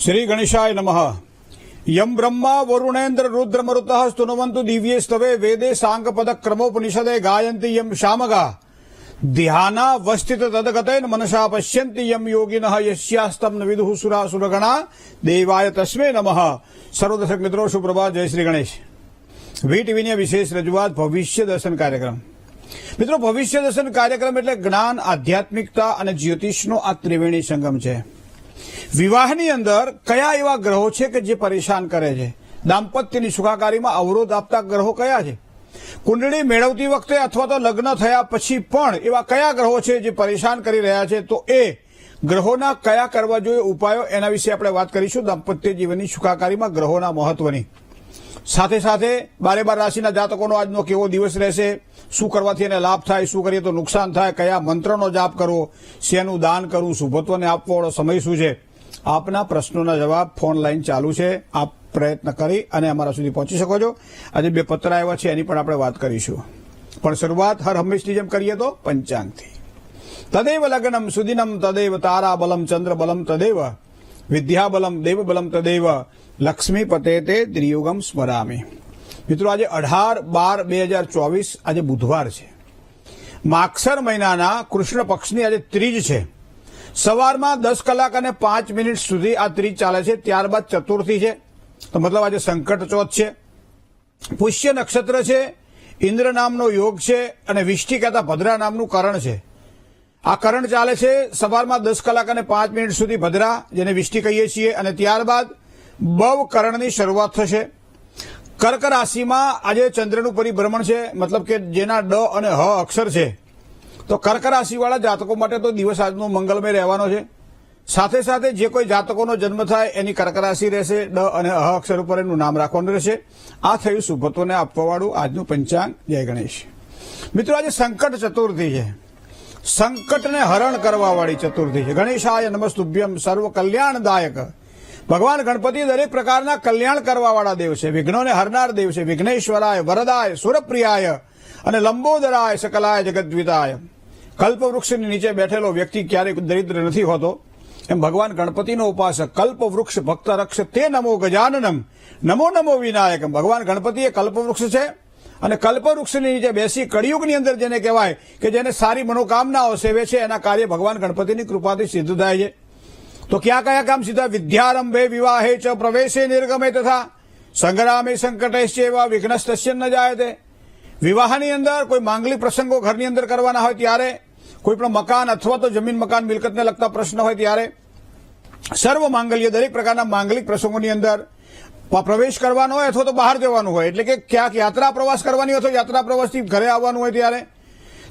श्री गणेशाय नमः। यम ब्रह्मा वरुणेन्द्र रुद्र मरुतः स्तुनवन्तु दिव्ये स्तवे वेदे सांगपद क्रमोपनिषदे गायन्ति यम शामगा ध्यानावस्थित तदगतेन मनसा पश्यन्ति यम योगिनः यस्यास्तं न विदुः सुरासुरगणा देवाय तस्मै नमः। सर्व दर्शक मित्रों सुप्रभात, जय श्री गणेश। વીટીવીની વિશેષ રજૂઆત ભવિષ્ય દર્શન કાર્યક્રમ। મિત્રો, ભવિષ્ય દર્શન કાર્યક્રમ એટલે જ્ઞાન, આધ્યાત્મિકતા અને જ્યોતિષનો આ ત્રિવેણી સંગમ છે। વિવાહની અંદર કયા એવા ગ્રહો છે કે જે પરેશાન કરે છે? દાંપત્યની સુખાકારીમાં અવરોધ આપતા ગ્રહો કયા છે? કુંડળી મેળવતી વખતે અથવા તો લગ્ન થયા પછી પણ એવા કયા ગ્રહો છે જે પરેશાન કરી રહ્યા છે? તો એ ગ્રહોના કયા કરવા જોઈએ ઉપાયો, એના વિશે આપણે વાત કરીશું। દાંપત્ય જીવનની સુખાકારીમાં ગ્રહોના મહત્વની સાથે સાથે 12 રાશિના જાતકોનો આજનો કેવો દિવસ રહેશે, શું કરવાથી એને લાભ થાય, શું કરીએ તો નુકસાન થાય, કયા મંત્રનો જાપ કરવો, શેનું દાન કરવું, શુભત્વને આપવાવાળો સમય શું છે? આપના પ્રશ્નોના જવાબ ફોન લાઈન ચાલુ છે, આપ પ્રયત્ન કરી અને અમારા સુધી પહોંચી શકો છો। આજે 2 પત્ર આવ્યા છે, એની પણ આપણે વાત કરીશું, પણ શરૂઆત હર હંમેશની જેમ કરીએ તો પંચાંગથી। તદેવ લગ્નમ સુદિનમ તદેવ તારા બલમ ચંદ્ર બલમ તદેવ વિદ્યા બલમ દેવ બલમ તદેવ લક્ષ્મી પતે તે ત્રિયુગમ સ્મરામી। મિત્રો, આજે 18/12/2024 આજે બુધવાર છે, માગસર મહિનાના કૃષ્ણ પક્ષની આજે ત્રીજ છે। સવારમાં 10 કલાક અને 5 મિનિટ સુધી આ ત્રીજ ચાલે છે, ત્યારબાદ ચતુર્થી છે, તો મતલબ આજે સંકટ ચોથ છે। પુષ્ય નક્ષત્ર છે, ઇન્દ્ર નામનો યોગ છે અને વિષ્ટિ કહેતા ભદ્રા નામનું કરણ છે। આ કરણ ચાલે છે સવારમાં 10 કલાક અને 5 મિનિટ સુધી ભદ્રા, જેને વિષ્ટિ કહીએ છીએ, અને ત્યારબાદ બવ કરણની શરૂઆત થશે। કર્ક રાશિમાં આજે ચંદ્રનું પરિભ્રમણ છે, મતલબ કે જેના ડ અને હ અક્ષર છે, તો કર્ક રાશિવાળા જાતકો માટે તો દિવસ આજનો મંગલમય રહેવાનો છે। સાથે સાથે જે કોઈ જાતકોનો જન્મ થાય એની કર્ક રાશિ રહેશે, ડ અને હ અક્ષર ઉપર એનું નામ રાખવાનું રહેશે। આ થયું શુભત્વને આપવાવાળું આજનું પંચાંગ। જય ગણેશ। મિત્રો, આજે સંકટ ચતુર્થી છે, સંકટને હરણ કરવાવાળી ચતુર્થી છે। ગણેશાય નમસ્તુભ્યમ સર્વ કલ્યાણદાયક। ભગવાન ગણપતિ દરેક પ્રકારના કલ્યાણ કરવાવાળા દેવ છે, વિઘ્નોને હરનાર દેવ છે। વિઘ્નેશ્વરાય વરદાય સુરપ્રિયાય અને લંબોદરાય સકલાય જગદ્વિતાય। કલ્પવૃક્ષની નીચે બેઠેલો વ્યક્તિ ક્યારેક દરિદ્ર નથી હોતો, એમ ભગવાન ગણપતિનો ઉપાસક કલ્પવૃક્ષ ભક્ત રક્ષ તે નમો ગજાનનમ નમો નમો વિનાયકમ। ભગવાન ગણપતિ એ કલ્પવૃક્ષ છે અને કલ્પવૃક્ષની નીચે બેસી કળિયુગની અંદર જેને કહેવાય કે જેને સારી મનોકામનાઓ સેવે છે, એના કાર્ય ભગવાન ગણપતિની કૃપાથી સિદ્ધ થાય છે। તો ક્યાં કયા કામ સીધા? વિદ્યારંભે વિવાહે ચ પ્રવેશે નિર્ગમે તથા સંગ્રામે સંકટેશ્ચેવા વિઘ્નસ્તસ્ય ન જાયતે। વિવાહની અંદર કોઈ માંગલિક પ્રસંગો ઘરની અંદર કરવાના હોય ત્યારે, કોઈ પણ મકાન અથવા તો જમીન મકાન મિલકતને લગતા પ્રશ્ન હોય ત્યારે, સર્વ માંગલ્ય દરેક પ્રકારના માંગલિક પ્રસંગોની અંદર પ્રવેશ કરવાનો હોય અથવા તો બહાર જવાનું હોય, એટલે કે ક્યાંક યાત્રા પ્રવાસ કરવાની હોય તો યાત્રા પ્રવાસથી ઘરે આવવાનું હોય ત્યારે,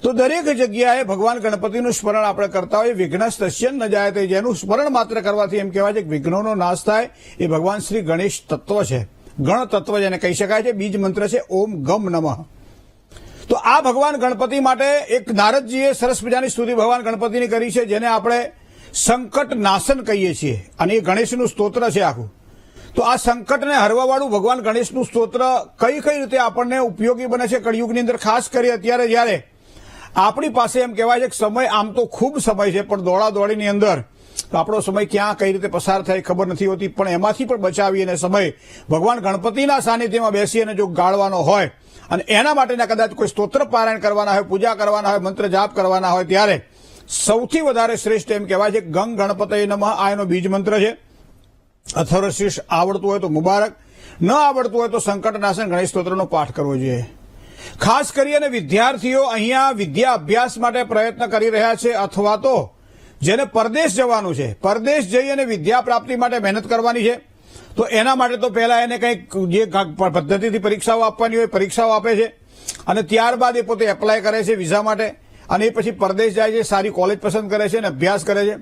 તો દરેક જગ્યાએ ભગવાન ગણપતિનું સ્મરણ આપણે કરતા હોઈએ। વિઘ્નસ્તસ્ય ન જાયતે, જેનું સ્મરણ માત્ર કરવાથી એમ કહેવાય છે કે વિઘ્નોનો નાશ થાય, એ ભગવાન શ્રી ગણેશ તત્વ છે, ગણ તત્વ જેને કહી શકાય છે। બીજ મંત્ર છે ઓમ ગમ નમઃ। તો આ ભગવાન ગણપતિ માટે એક નારદજીએ સરસ મજાની સ્તુતિ ભગવાન ગણપતિની કરી છે, જેને આપણે સંકટ નાશન કહીએ છીએ, અને એ ગણેશનું સ્તોત્ર છે આખું। તો આ સંકટને હરવાવાળું ભગવાન ગણેશનું સ્તોત્ર કઈ કઈ રીતે આપણને ઉપયોગી બને છે કળિયુગની અંદર, ખાસ કરી અત્યારે જ્યારે આપણી પાસે એમ કહેવાય છે કે સમય આમ તો ખૂબ સમય છે, પણ દોડાદોડીની અંદર આપણો સમય ક્યાં કઈ રીતે પસાર થાય ખબર નથી હોતી, પણ એમાંથી પણ બચાવી અને સમય ભગવાન ગણપતિના સાનિધ્યમાં બેસી અને જો ગાળવાનો હોય અને એના માટેના કદાચ કોઈ સ્તોત્ર પારાયણ કરવાના હોય, પૂજા કરવાના હોય, મંત્ર જાપ કરવાના હોય, ત્યારે સૌથી વધારે શ્રેષ્ઠ એમ કહેવાય છે ગંગ ગણપતય નમઃ, આ એનો બીજ મંત્ર છે। અથર્વશીર્ષ આવડતું હોય તો મુબારક, ન આવડતું હોય તો સંકટનાશન ગણેશ સ્તોત્રનો પાઠ કરવો જોઈએ। ખાસ કરીને વિદ્યાર્થીઓ અહીંયા વિદ્યા અભ્યાસ માટે પ્રયત્ન કરી રહ્યા છે, અથવા તો જેને પરદેશ જવાનું છે, પરદેશ જઈ અને વિદ્યા પ્રાપ્તિ માટે મહેનત કરવાની છે, તો એના માટે તો પહેલા એને કંઈક જે પદ્ધતિથી પરીક્ષાઓ આપવાની હોય પરીક્ષાઓ આપે છે, અને ત્યારબાદ એ પોતે એપ્લાય કરે છે વિઝા માટે, અને એ પછી પરદેશ જાય છે, સારી કોલેજ પસંદ કરે છે અને અભ્યાસ કરે છે।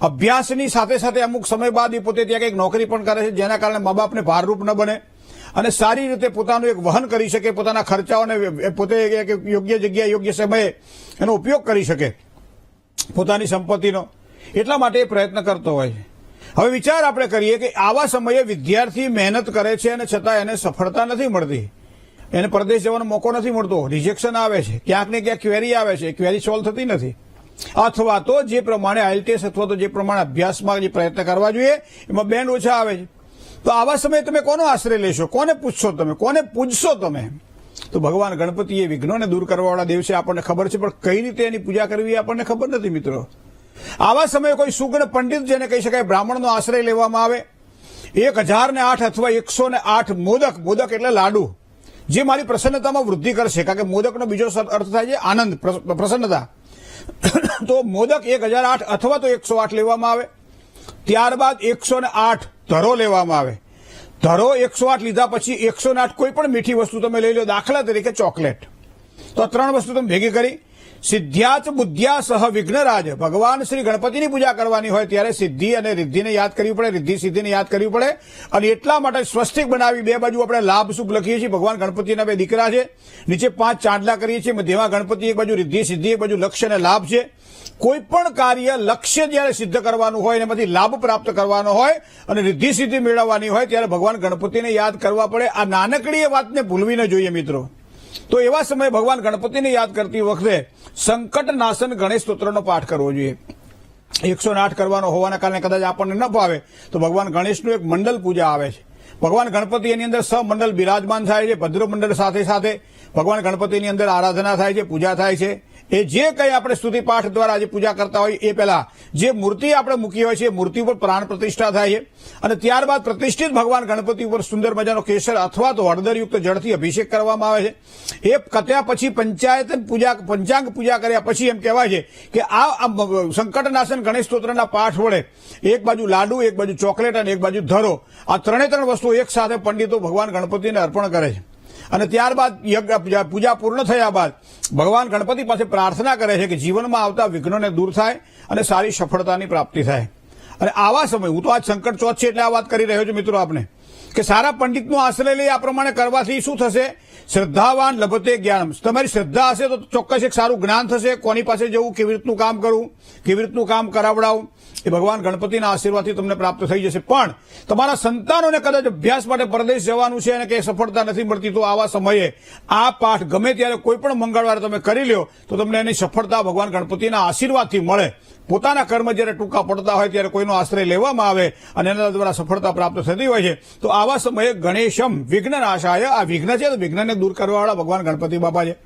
અભ્યાસની સાથે સાથે અમુક સમય બાદ એ પોતે ત્યાં કંઈક નોકરી પણ કરે છે, જેના કારણે મા બાપને ભારરૂપ ન બને અને સારી રીતે પોતાનું એક વહન કરી શકે, પોતાના ખર્ચાઓને પોતે યોગ્ય જગ્યાએ યોગ્ય સમયે એનો ઉપયોગ કરી શકે પોતાની સંપત્તિનો, એટલા માટે એ પ્રયત્ન કરતો હોય છે। હવે વિચાર આપણે કરીએ કે આવા સમયે વિદ્યાર્થી મહેનત કરે છે અને છતાં એને સફળતા નથી મળતી, એને પરદેશ જવાનો મોકો નથી મળતો, રિજેક્શન આવે છે, ક્યાંક ને ક્યાંક ક્વેરી આવે છે, ક્વેરી સોલ્વ થતી નથી। અથવા તો જે પ્રમાણે આઈએલટીએસ અથવા તો જે પ્રમાણે અભ્યાસમાં જે પ્રયત્ન કરવા જોઈએ એમાં બેન્ડ ઓછા આવે છે. તો આવા સમયે તમે કોનો આશ્રય લેશો, કોને પૂછશો તમે, કોને પૂજશો તમે? તો ભગવાન ગણપતિ એ વિઘ્નોને દૂર કરવાવાળા દેવ છે, આપણને ખબર છે, પણ કઈ રીતે એની પૂજા કરવી એ આપણને ખબર નથી મિત્રો. આવા સમયે કોઈ સુગણ પંડિત જેને કહી શકાય બ્રાહ્મણનો આશ્રય લેવામાં આવે. 1008 અથવા 108 મોદક એટલે લાડુ, જે મારી પ્રસન્નતામાં વૃદ્ધિ કરશે, કારણ કે મોદકનો બીજો અર્થ થાય છે આનંદ, પ્રસન્નતા. તો મોદક 1008 અથવા તો 108 લેવામાં આવે. ત્યારબાદ 108 ધરો લેવામાં આવે. ધરો 108 લીધા પછી 108 કોઈ પણ મીઠી વસ્તુ તમે લઈ લો, દાખલા તરીકે ચોકલેટ. તો આ 3 વસ્તુ તમે ભેગી કરી. સિદ્ધ્યાચ બુદ્ધ્યા સહ વિઘ્નરાજ, ભગવાન શ્રી ગણપતિની પૂજા કરવાની હોય ત્યારે સિદ્ધિ અને રિદ્ધિને યાદ કરવી પડે, રિદ્ધિ સિદ્ધિને યાદ કરવી પડે. અને એટલા માટે સ્વસ્તિક બનાવી, બે બાજુ આપણે લાભ શુભ લખીએ છીએ. ભગવાન ગણપતિના 2 દીકરા છે, નીચે 5 ચાંદલા કરીએ છીએ, મધ્યમાં ગણપતિ, એક બાજુ રિદ્ધિ સિદ્ધિ, એક બાજુ લક્ષ્ય અને લાભ છે. કોઈ પણ કાર્ય લક્ષ્ય જ્યારે સિદ્ધ કરવાનું હોય, એમાંથી લાભ પ્રાપ્ત કરવાનો હોય અને રિદ્ધિ સિદ્ધિ મેળવવાની હોય ત્યારે ભગવાન ગણપતિને યાદ કરવા પડે. આ નાનકડી વાતને ભૂલવી ન જોઈએ મિત્રો. તો એવા સમયે ભગવાન ગણપતિને યાદ કરતી વખતે સંકટ નાશન ગણેશ સ્તોત્રનો પાઠ કરવો જોઈએ. 108 કરવાનો હોવાના કારણે કદાચ આપણને ન ભાવે તો ભગવાન ગણેશનું એક મંડળ પૂજા આવે છે. ભગવાન ગણપતિ એની અંદર સમંડળ બિરાજમાન થાય છે, ભદ્ર મંડળ સાથે સાથે ભગવાન ગણપતિની અંદર આરાધના થાય છે, પૂજા થાય છે. એ જે કંઈ આપણે સ્તુતિ પાઠ દ્વારા જે પૂજા કરતા હોય એ પહેલા જે મૂર્તિ આપણે મૂકી હોય છે એ મૂર્તિ ઉપર પ્રાણ પ્રતિષ્ઠા થાય છે. અને ત્યારબાદ પ્રતિષ્ઠિત ભગવાન ગણપતિ ઉપર સુંદર મજાનો કેસર અથવા તો હળદરયુક્ત જળથી અભિષેક કરવામાં આવે છે. એ કર્યા પછી પંચાંગ પૂજા કર્યા પછી એમ કહેવાય છે કે આ સંકટનાશન ગણેશ સ્તોત્રના પાઠ વડે એક બાજુ લાડુ, એક બાજુ ચોકલેટ અને એક બાજુ ધરો, આ 3 વસ્તુઓ એક સાથે પંડિતો ભગવાન ગણપતિને અર્પણ કરે છે. અને ત્યારબાદ પૂજા પૂર્ણ થયા બાદ ભગવાન ગણપતિ પાસે પ્રાર્થના કરે છે કે જીવનમાં આવતા વિઘ્નોને દૂર થાય અને સારી સફળતાની પ્રાપ્તિ થાય. અને આવા સમય, હું તો આજ સંકટ ચોથ છે એટલે આ વાત કરી રહ્યો છું મિત્રો આપને, કે સારા પંડિતનો આશ્રય લઈ આ પ્રમાણે કરવાથી શું થશે? શ્રદ્ધાવાન લભતે જ્ઞાન. તમારી શ્રદ્ધા હશે તો ચોક્કસ એક સારું જ્ઞાન થશે. કોની પાસે જવું, કેવી રીતનું કામ કરવું, કેવી રીતનું કામ કરાવડાવું, એ ભગવાન ગણપતિના આશીર્વાદથી તમને પ્રાપ્ત થઈ જશે. પણ તમારા સંતાનોને કદાચ અભ્યાસ માટે પરદેશ જવાનું છે અને કે સફળતા નથી મળતી, તો આવા સમયે આ પાઠ ગમે ત્યારે કોઈ પણ મંગળવારે તમે કરી લ્યો તો તમને એની સફળતા ભગવાન ગણપતિના આશીર્વાદથી મળે. પોતાના કર્મ જ્યારે ટૂંકા પડતા હોય ત્યારે કોઈનો આશ્રય લેવામાં આવે અને એના દ્વારા સફળતા પ્રાપ્ત થતી હોય છે. તો આવા સમયે ગણેશમ વિઘ્નનાશાય, આ વિઘ્ન છે તો વિઘ્નને દૂર કરવાવાળા ભગવાન ગણપતિ બાપા છે.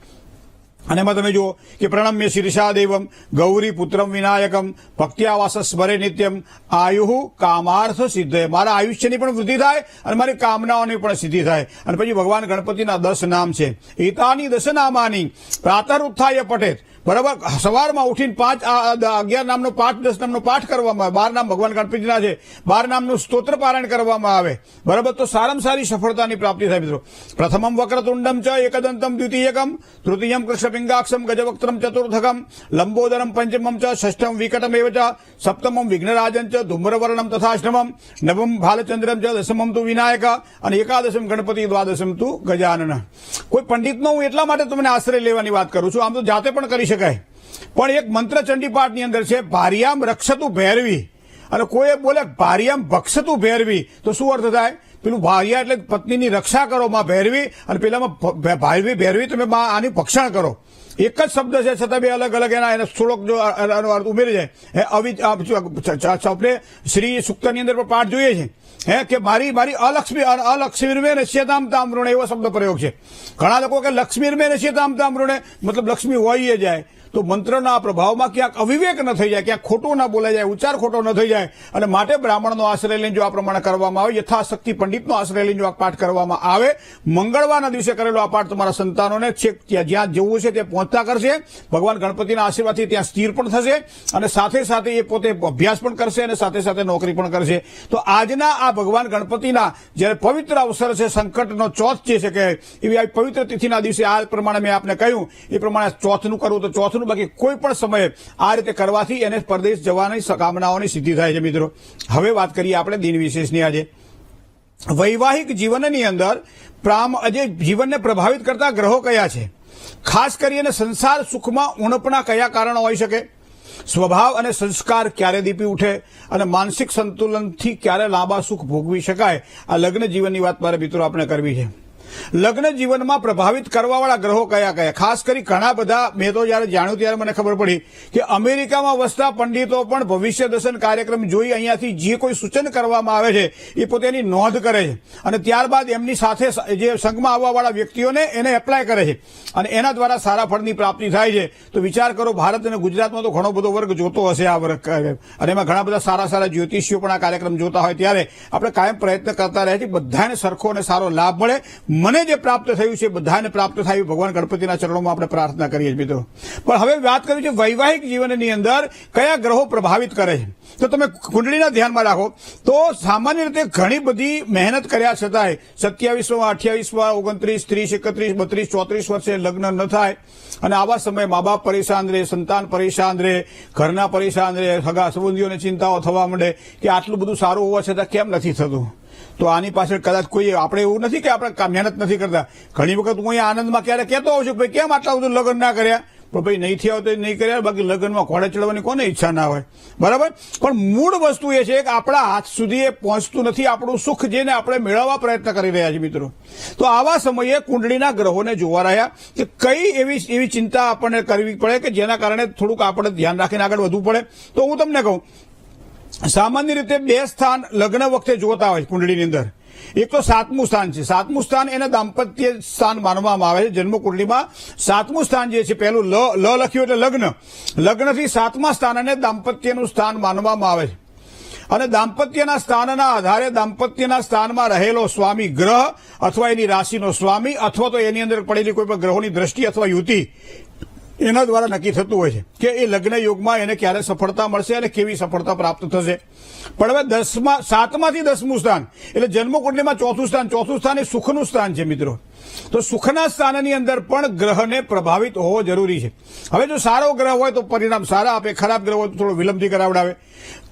અને એમાં તમે જુઓ કે પ્રણમ્ય શીર્ષા દેવમ ગૌરી પુત્રમ વિનાયકમ ભક્ત્યાવાસ સ્મરે નિત્યમ આયુ કામાર્થ સિદ્ધે. મારા આયુષ્યની પણ વૃદ્ધિ થાય અને મારી કામનાઓની પણ સિદ્ધિ થાય. અને પછી ભગવાન ગણપતિના 10 નામ છે. એતાની 10 નામાની પ્રાતઃ ઉત્થાય પઠેત. બરાબર, સવારમાં ઉઠીને 11 નામનો પાઠ, 10 નામનો પાઠ કરવામાં આવે. 12 નામ ભગવાન ગણપતિના છે, 12 નામનું સ્તોત્ર પારાયણ કરવામાં આવે. બરાબર, તો સારામાં સારી સફળતાની પ્રાપ્તિ થાય મિત્રો. પ્રથમમ વક્રતુંડમ ચ એકદંતમ દ્વિતીયકમ તૃતીયમ કૃષ્ણપિંગાક્ષમ ગજવક્ત્રમ ચતુર્થકમ લંબોદરમ પંચમમ ચ ષષ્ઠમ વિકટમેવ ચ સપ્તમમ વિઘ્નરાજન ચ ધૂમ્રવર્ણમ તથાષ્ટમમ નવમ ભાલચંદ્રમ ચ દશમમ તુ વિનાયક અને એકાદશમ ગણપતિ દ્વાદશમ તુ ગજાનન. કોઈ પંડિતનો હું એટલા માટે તમને આશ્રય લેવાની વાત કરું છું, આમ તો જાતે પણ કરી શકાય. પણ એક મંત્ર ચંડી પાઠની અંદર છે ભાર્યામ રક્ષતું ભૈરવી, અને કોઈ બોલે ભાર્યામ ભક્ષતું ભૈરવી, તો શું અર્થ થાય? પેલું ભાર્યા એટલે પત્નીની રક્ષા કરો માં ભૈરવી, અને પેલામાં ભૈરવી તમે આની ભક્ષણ કરો. એક જ શબ્દ છે છતાં બે અલગ અલગ એના થોડોક જો અર્થ ઉમેરી જાય. આપણે શ્રી સૂક્તની અંદર પણ પાઠ જોઈએ છે કે મારી અલક્ષ્મીર્મે નશ્યતામ તામ ઋણે, એવો શબ્દ પ્રયોગ છે. ઘણા લોકો કે લક્ષ્મીર્મે નશ્યતામ તામ ઋણે મતલબ લક્ષ્મી હોય જાય. તો મંત્રના પ્રભાવમાં ક્યાંક અવિવેક ન થઈ જાય, ક્યાંક ખોટું ના બોલાઈ જાય, ઉચ્ચાર ખોટો ન થઈ જાય. અને માટે બ્રાહ્મણનો આશ્રય લઈને જો આ પ્રમાણે કરવામાં આવે, યથાશક્તિ પંડિતનો આશ્રય લઈને જો આ પાઠ કરવામાં આવે, મંગળવારના દિવસે કરેલો આ પાઠ તમારા સંતાનોને છેક જ્યાં જવું છે તે પહોંચતા કરશે. ભગવાન ગણપતિના આશીર્વાદથી ત્યાં સ્થિર પણ થશે અને સાથે સાથે એ પોતે અભ્યાસ પણ કરશે અને સાથે સાથે નોકરી પણ કરશે. તો આજના આ ભગવાન ગણપતિના જ્યારે પવિત્ર અવસર છે, સંકટનો ચોથ જે છે કે એવી આ પવિત્ર તિથિના દિવસે આ પ્રમાણે મેં આપને કહ્યું એ પ્રમાણે ચોથનું કરવું તો ચોથનું, બાકી કોઈ પણ સમયે આ રીતે કરવાથી એને પરદેશ જવાની કામનાઓની સિદ્ધિ થાય છે મિત્રો. હવે વાત કરીએ આપણે દિન વિશેષની. આજે વૈવાહિક જીવનની અંદર જીવનને પ્રભાવિત કરતા ગ્રહો કયા છે? ખાસ કરીને સંસાર સુખમાં ઉણપના કયા કારણો હોઈ શકે? સ્વભાવ અને સંસ્કાર ક્યારે દીપી ઉઠે અને માનસિક સંતુલનથી ક્યારે લાંબા સુખ ભોગવી શકાય? આ લગ્ન જીવનની વાત મારે મિત્રો આપણે કરવી છે. લગ્ન જીવનમાં પ્રભાવિત કરવાવાળા ગ્રહો કયા કયા? ખાસ કરી ઘણા બધા, મેં તો જયારે જાણ્યું ત્યારે મને ખબર પડી કે અમેરિકામાં વસતા પંડિતો પણ ભવિષ્ય દર્શન કાર્યક્રમ જોઈ અહીંયાથી જે કોઈ સૂચન કરવામાં આવે છે એ પોતાની નોંધ કરે છે અને ત્યારબાદ એમની સાથે જે સંઘમાં આવવાવાળા વ્યક્તિઓને એને એપ્લાય કરે છે અને એના દ્વારા સારા ફળની પ્રાપ્તિ થાય છે. તો વિચાર કરો, ભારત અને ગુજરાતમાં તો ઘણો બધો વર્ગ જોતો હશે આ વર્ગ, અને એમાં ઘણા બધા સારા સારા જ્યોતિષીઓ પણ આ કાર્યક્રમ જોતા હોય ત્યારે આપણે કાયમ પ્રયત્ન કરતા રહે છે બધાને સરખો અને સારો લાભ મળે. મને જે પ્રાપ્ત થયું છે બધાને પ્રાપ્ત થાય ભગવાન ગણપતિના ચરણોમાં આપણે પ્રાર્થના કરીએ છીએ મિત્રો. પણ હવે વાત કરવી છે વૈવાહિક જીવનની અંદર કયા ગ્રહો પ્રભાવિત કરે છે. તો તમે કુંડળીના ધ્યાનમાં રાખો તો સામાન્ય રીતે ઘણી બધી મહેનત કર્યા છતાંય 27માં 28માં 29 30 31 32 34 વર્ષે લગ્ન ન થાય અને આવા સમયે મા બાપ પરેશાન રહે, સંતાન પરેશાન રહે, ઘરના પરેશાન રહે, સગા સંબંધીઓને ચિંતાઓ થવા માંડે કે આટલું બધું સારું હોવા છતાં કેમ નથી થતું. તો આની પાછળ કદાચ કોઈ, આપણે એવું નથી કે આપણે મહેનત નથી કરતા. ઘણી વખત હું અહીંયા આનંદમાં ક્યારે કહેતો હોઉં છું ભાઈ કેમ આટલા બધું લગ્ન ના કર્યા, પણ ભાઈ નહીં થયા તો નહીં કર્યા. બાકી લગ્નમાં ઘોડે ચડવાની કોને ઈચ્છા ના હોય, બરાબર. પણ મૂળ વસ્તુ એ છે કે આપણા હાથ સુધી એ પહોંચતું નથી આપણું સુખ, જેને આપણે મેળવવા પ્રયત્ન કરી રહ્યા છીએ મિત્રો. તો આવા સમયે કુંડળીના ગ્રહોને જોવા રહ્યા કે કઈ એવી ચિંતા આપણને કરવી પડે કે જેના કારણે થોડુંક આપણે ધ્યાન રાખીને આગળ વધવું પડે. તો હું તમને કહું, સામાન્ય રીતે બે સ્થાન લગ્ન વખતે જોતા હોય કુંડળીની અંદર. એક તો 7મું સ્થાન છે. 7મું સ્થાન એને દાંપત્ય સ્થાન માનવામાં આવે છે. જન્મ કુંડળીમાં 7મું સ્થાન જે છે, પહેલું લ લખ્યું એટલે લગ્ન, લગ્નથી 7મા સ્થાનને દાંપત્યનું સ્થાન માનવામાં આવે છે. અને દાંપત્યના સ્થાનના આધારે દાંપત્યના સ્થાનમાં રહેલો સ્વામી ગ્રહ અથવા એની રાશિનો સ્વામી અથવા તો એની અંદર પડેલી કોઈ પણ ગ્રહોની દ્રષ્ટિ અથવા યુતિ એના દ્વારા નક્કી થતું હોય છે કે એ લગ્ન યોગમાં એને ક્યારે સફળતા મળશે અને કેવી સફળતા પ્રાપ્ત થશે. પણ હવે 7માંથી 10મું સ્થાન એટલે જન્મ કુંડળીમાં ચોથું સ્થાન એ સુખનું સ્થાન છે મિત્રો. તો સુખના સ્થાનની અંદર પણ ગ્રહને પ્રભાવિત હોવો જરૂરી છે. હવે જો સારો ગ્રહ હોય તો પરિણામ સારા આપે, ખરાબ ગ્રહ હોય તો થોડો વિલંબથી કરાવડાવે.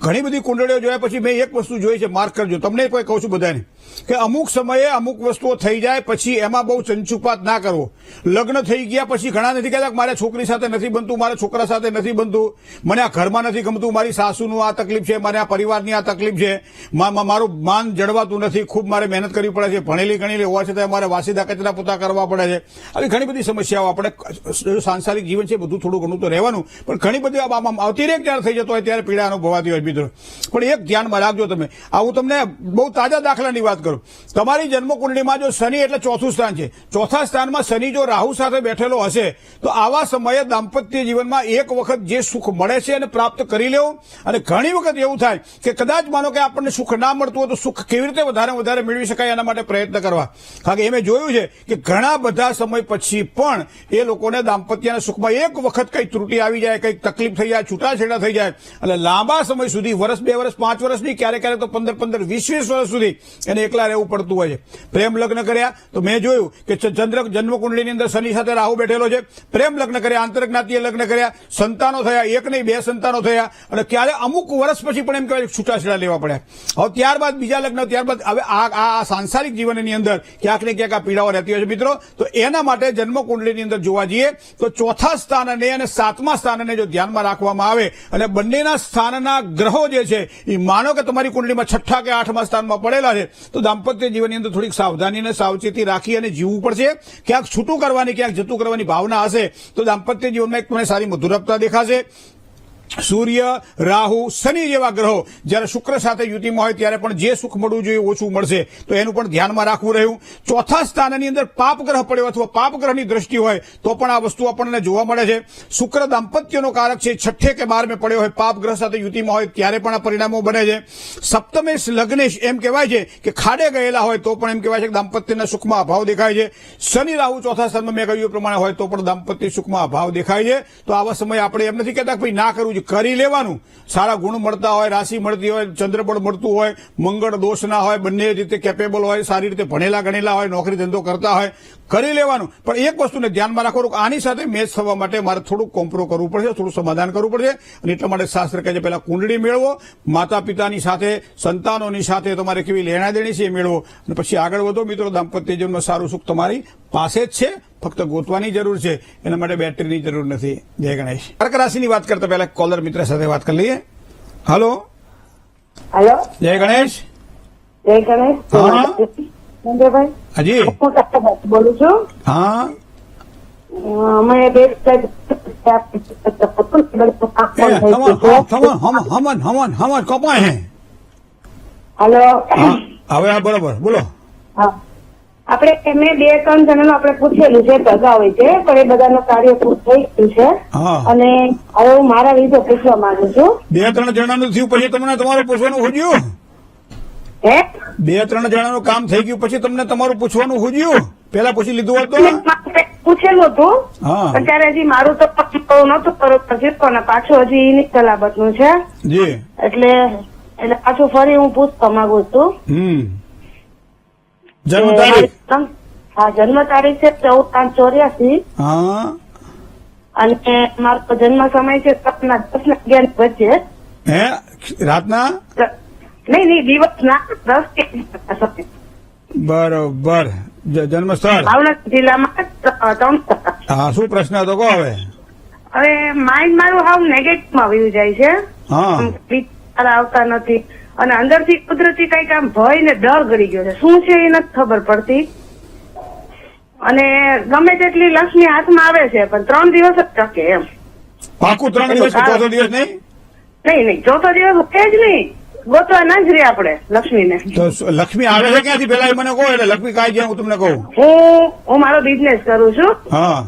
ઘણી બધી કુંડળીઓ જોયા પછી મેં એક વસ્તુ જોઈ છે, માર્ક કરજો, તમને કોઈ કહું છું બધાને, કે અમુક સમયે અમુક વસ્તુઓ થઈ જાય પછી એમાં બહુ ચંચુપાત ના કરવો. લગ્ન થઈ ગયા પછી ઘણા નથી કહેતા કે મારે છોકરી સાથે નથી બનતું, મારા છોકરા સાથે નથી બનતું, મને આ ઘરમાં નથી ગમતું, મારી સાસુનું આ તકલીફ છે, મારે આ પરિવારની આ તકલીફ છે, મારું માન જળવાતું નથી, ખૂબ મારે મહેનત કરવી પડે છે, ભણેલી ગણેલી હોવા છતાં મારે વાસીદા કચરા પોતા કરવા પડે છે. આવી ઘણી બધી સમસ્યાઓ. આપણે સાંસારિક જીવન છે બધું થોડું ઘણું તો રહેવાનું, પણ ઘણી બધી અતિરેક જ્યારે થઈ જતો હોય ત્યારે પીડા અનુભવાતી હોય મિત્રો. પણ એક ધ્યાનમાં રાખજો તમે, આ હું તમને બહુ તાજા દાખલાની વાત કરું. તમારી જન્મ કુંડળીમાં જો શનિ એટલે ચોથું સ્થાન છે, ચોથા સ્થાનમાં શનિ જો રાહુ સાથે બેઠેલો હશે તો આવા સમયે દાંપત્ય જીવનમાં એક વખત જે સુખ મળે છે એને પ્રાપ્ત કરી લેવું. અને ઘણી વખત એવું થાય કે કદાચ માનો કે આપણને સુખ ના મળતું હોય તો સુખ કેવી રીતે વધારે મેળવી શકાય એના માટે પ્રયત્ન કરવા. કારણ કે એમ જોયું છે કે ઘણા બધા સમય પછી પણ એ લોકોને દાંપત્યના સુખમાં એક વખત કઈ ત્રુટિ આવી જાય, કઈક તકલીફ થઈ જાય, છૂટાછેડા થઈ જાય અને લાંબા સમય સુધી, વર્ષ 2 વર્ષ 5 વર્ષ નહીં, ક્યારેક તો 15 20 વર્ષ સુધી એને એકલા રહેવું પડતું હોય છે. પ્રેમ લગ્ન કર્યા તો મેં જોયું કે જન્મ કુંડળીની અંદર શનિ સાથે રાહુ બેઠેલો છે. પ્રેમ લગ્ન કર્યા, આંતરજ્ઞાતીય લગ્ન કર્યા, સંતાનો થયા, એક નહીં 2 સંતાનો થયા અને ક્યારે અમુક વર્ષ પછી પણ એમ કહેવાય છૂટાછેડા લેવા પડ્યા. હવે ત્યારબાદ બીજા લગ્ન, ત્યારબાદ હવે આ સાંસારિક જીવનની અંદર ક્યાંક ને ક્યાંક આ પીડાઓ રહેતી હોય છે મિત્રો. તો એના માટે જન્મ કુંડળીની અંદર જોવા જઈએ તો ચોથા સ્થાનને અને 7મા સ્થાનને જો ધ્યાનમાં રાખવામાં આવે અને બંનેના સ્થાનના ગ્રહો જે છે એ માનો કે તમારી કુંડળીમાં 6ઠા કે 8મા સ્થાનમાં પડેલા છે તો દાંપત્ય જીવનની અંદર થોડીક સાવધાની અને સાવચેતી રાખી અને જીવવું પડશે. ક્યાંક છૂટું કરવાની, ક્યાંક જતું કરવાની ભાવના હશે તો દાંપત્ય જીવનમાં એક તમને સારી મધુરતા દેખાશે. સૂર્ય, રાહુ, શનિ જેવા ગ્રહો જ્યારે શુક્ર સાથે યુતિમાં હોય ત્યારે પણ જે સુખ મળવું જોઈએ ઓછું મળશે. તો એનું પણ ધ્યાનમાં રાખવું રહ્યું. ચોથા સ્થાનની અંદર પાપ ગ્રહ પડ્યો અથવા પાપ ગ્રહની દ્રષ્ટિ હોય તો પણ આ વસ્તુ આપણને જોવા મળે છે. શુક્ર દાંપત્યનો કારક છે, 6 કે 12 પડ્યો હોય, પાપ ગ્રહ સાથે યુતિમાં હોય ત્યારે પણ આ પરિણામો બને છે. સપ્તમેશ લગ્નેશ એમ કહેવાય છે કે ખાડે ગયેલા હોય તો પણ એમ કહેવાય છે કે દાંપત્યના સુખમાં અભાવ દેખાય છે. શનિ રાહુ ચોથા સ્થાનમાં મેં કહ્યું એ પ્રમાણે હોય તો પણ દાંપત્ય સુખમાં અભાવ દેખાય છે. તો આવા સમયે આપણે એમ નથી કહેતા કે ભાઈ ના કરવું, કરી લેવાનું. સારા ગુણ મળતા હોય, રાશિ મળતી હોય, ચંદ્રબળ મળતું હોય, મંગળ દોષ ના હોય, બંને રીતે કેપેબલ હોય, સારી રીતે ભણેલા ગણેલા હોય, નોકરી ધંધો કરતા હોય, કરી લેવાનું. પણ એક વસ્તુને ધ્યાનમાં રાખવાનું કે આની સાથે મેચ થવા માટે મારે થોડુંક કોમ્પ્રો કરવું પડશે, થોડું સમાધાન કરવું પડશે. અને એટલા માટે શાસ્ત્ર કહે છે પહેલા કુંડળી મેળવો, માતા પિતાની સાથે, સંતાનોની સાથે તમારે કેવી લેણાદેણી છે એ મેળવો અને પછી આગળ વધો મિત્રો. દાંપત્ય જીવનમાં સારું સુખ તમારી પાસે જ છે, ફક્ત ગોતવાની જરૂર છે, એના માટે બેટરીની જરૂર નથી. જય ગણેશ. કર્ક રાશિની વાત કરતા પહેલા કોલર મિત્ર સાથે વાત કરી લઈએ. હલો, હેલો, જય ગણેશ. જય ગણેશ. હા સંજયભાઈ, હાજી હું કાકાભાઈ બોલું છું. હા અમે બે હમન કપાય હે હાલો. હા હવે આ બરોબર બોલો. હા, આપણે મેં 2-3 જણાનું આપણે પૂછેલું છે અગાઉ છે, પણ એ બધાનું કાર્ય પૂરું થઈ ગયું છે. હા અને હવે હું મારા વિશે પૂછવા માંગુ છું. 2-3 જણાનું થયું પછી તમને તમારું પૂછવાનું હુજ્યું? હે 2-3 જણાનું કામ થઈ ગયું પછી તમને તમારું પૂછવાનું હુજ્યું? પેલા પૂછી લીધું હોત તો? પૂછેલું હતું, હા પણ ત્યારે હજી મારું તો નતું બરોબર છે, પણ પાછું હજી એની સલાબતનું છે, જી એટલે પાછું ફરી હું પૂછવા માંગુ છું. જન્મ તારીખ? હા, જન્મ તારીખ છે 14/5/84 હા અને મારો જન્મ સમય છે રાતના 10 ને 11 વચ્ચે. હે રાતના? નહીં દિવસના 10 કે 11 સમય. બરોબર. જન્મ સ્થળ? ભાવનગર જિલ્લામાં 3. હા શું પ્રશ્ન હતો કહો હવે. હવે માઇન્ડ મારું હાવ નેગેટિવમાં વયું જાય છે, હા વિચાર આવતા નથી અને અંદરથી કુદરતી કઈક આમ ભય ને ડર ગળી ગયો છે. શું છે એ નથી ખબર પડતી અને ગમે તેટલી લક્ષ્મી હાથમાં આવે છે પણ 3 દિવસ જ ટકે એમ. પાકું 3 દિવસ કે ચોથો દિવસ નહીં? નહીં ચોથો દિવસ હોય જ નહીં, ગોતવા ના જ રહી આપણે લક્ષ્મીને. તો લક્ષ્મી આવે છે ક્યાંથી પેલા એ મને કહો એટલે લક્ષ્મી કાંઈ ગયા હું તમને કહું. હું મારો બિઝનેસ કરું છું, હા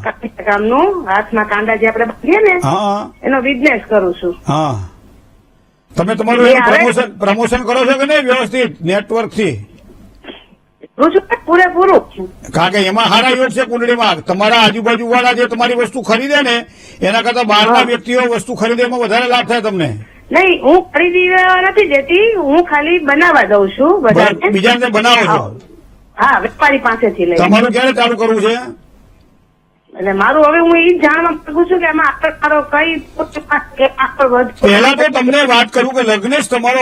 કામનું હાથમાં કાંડા જે આપણે બાંધીએ ને હા એનો બિઝનેસ કરું છું. હા તમે તમારું પ્રમોશન કરો છો કે નહીં વ્યવસ્થિત નેટવર્ક થી? પૂરેપૂરું. કારણ કે એમાં સારા યોગ છે કુંડળીમાં. તમારા આજુબાજુ વાળા જે તમારી વસ્તુ ખરીદે ને એના કરતા બહારના વ્યક્તિઓ વસ્તુ ખરીદે એમાં વધારે લાભ થાય તમને. નહીં, હું ખરીદી નથી દેતી, હું ખાલી બનાવવા દઉં છું બધાને. બીજાને બનાવો છો? હા, વેપારી પાસેથી લઈ. તમારું ક્યારે ચાલુ કરવું છે? એટલે મારું હવે હું એ જાણવા માંગુ છું કે આમાં આગળ મારો કઈ આગળ વધશે. પહેલા તો તમને વાત કરું કે લગ્નેશ તમારો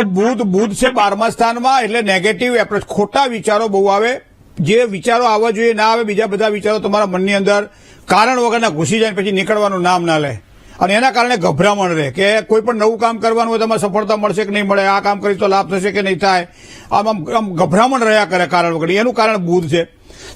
બુધ છે 12મા સ્થાનમાં, એટલે નેગેટિવ એપ્રોચ, ખોટા વિચારો બહુ આવે. જે વિચારો આવવા જોઈએ ના આવે, બીજા બધા વિચારો તમારા મનની અંદર કારણ વગરના ઘૂસી જાય પછી નીકળવાનું નામ ના લે અને એના કારણે ગભરામણ રહે કે કોઈ પણ નવું કામ કરવાનું હોય તમારે સફળતા મળશે કે નહીં મળે, આ કામ કરી તો લાભ થશે કે નહીં થાય, આમ ગભરામણ રહ્યા કરે કારણ વગર. એનું કારણ બુધ છે.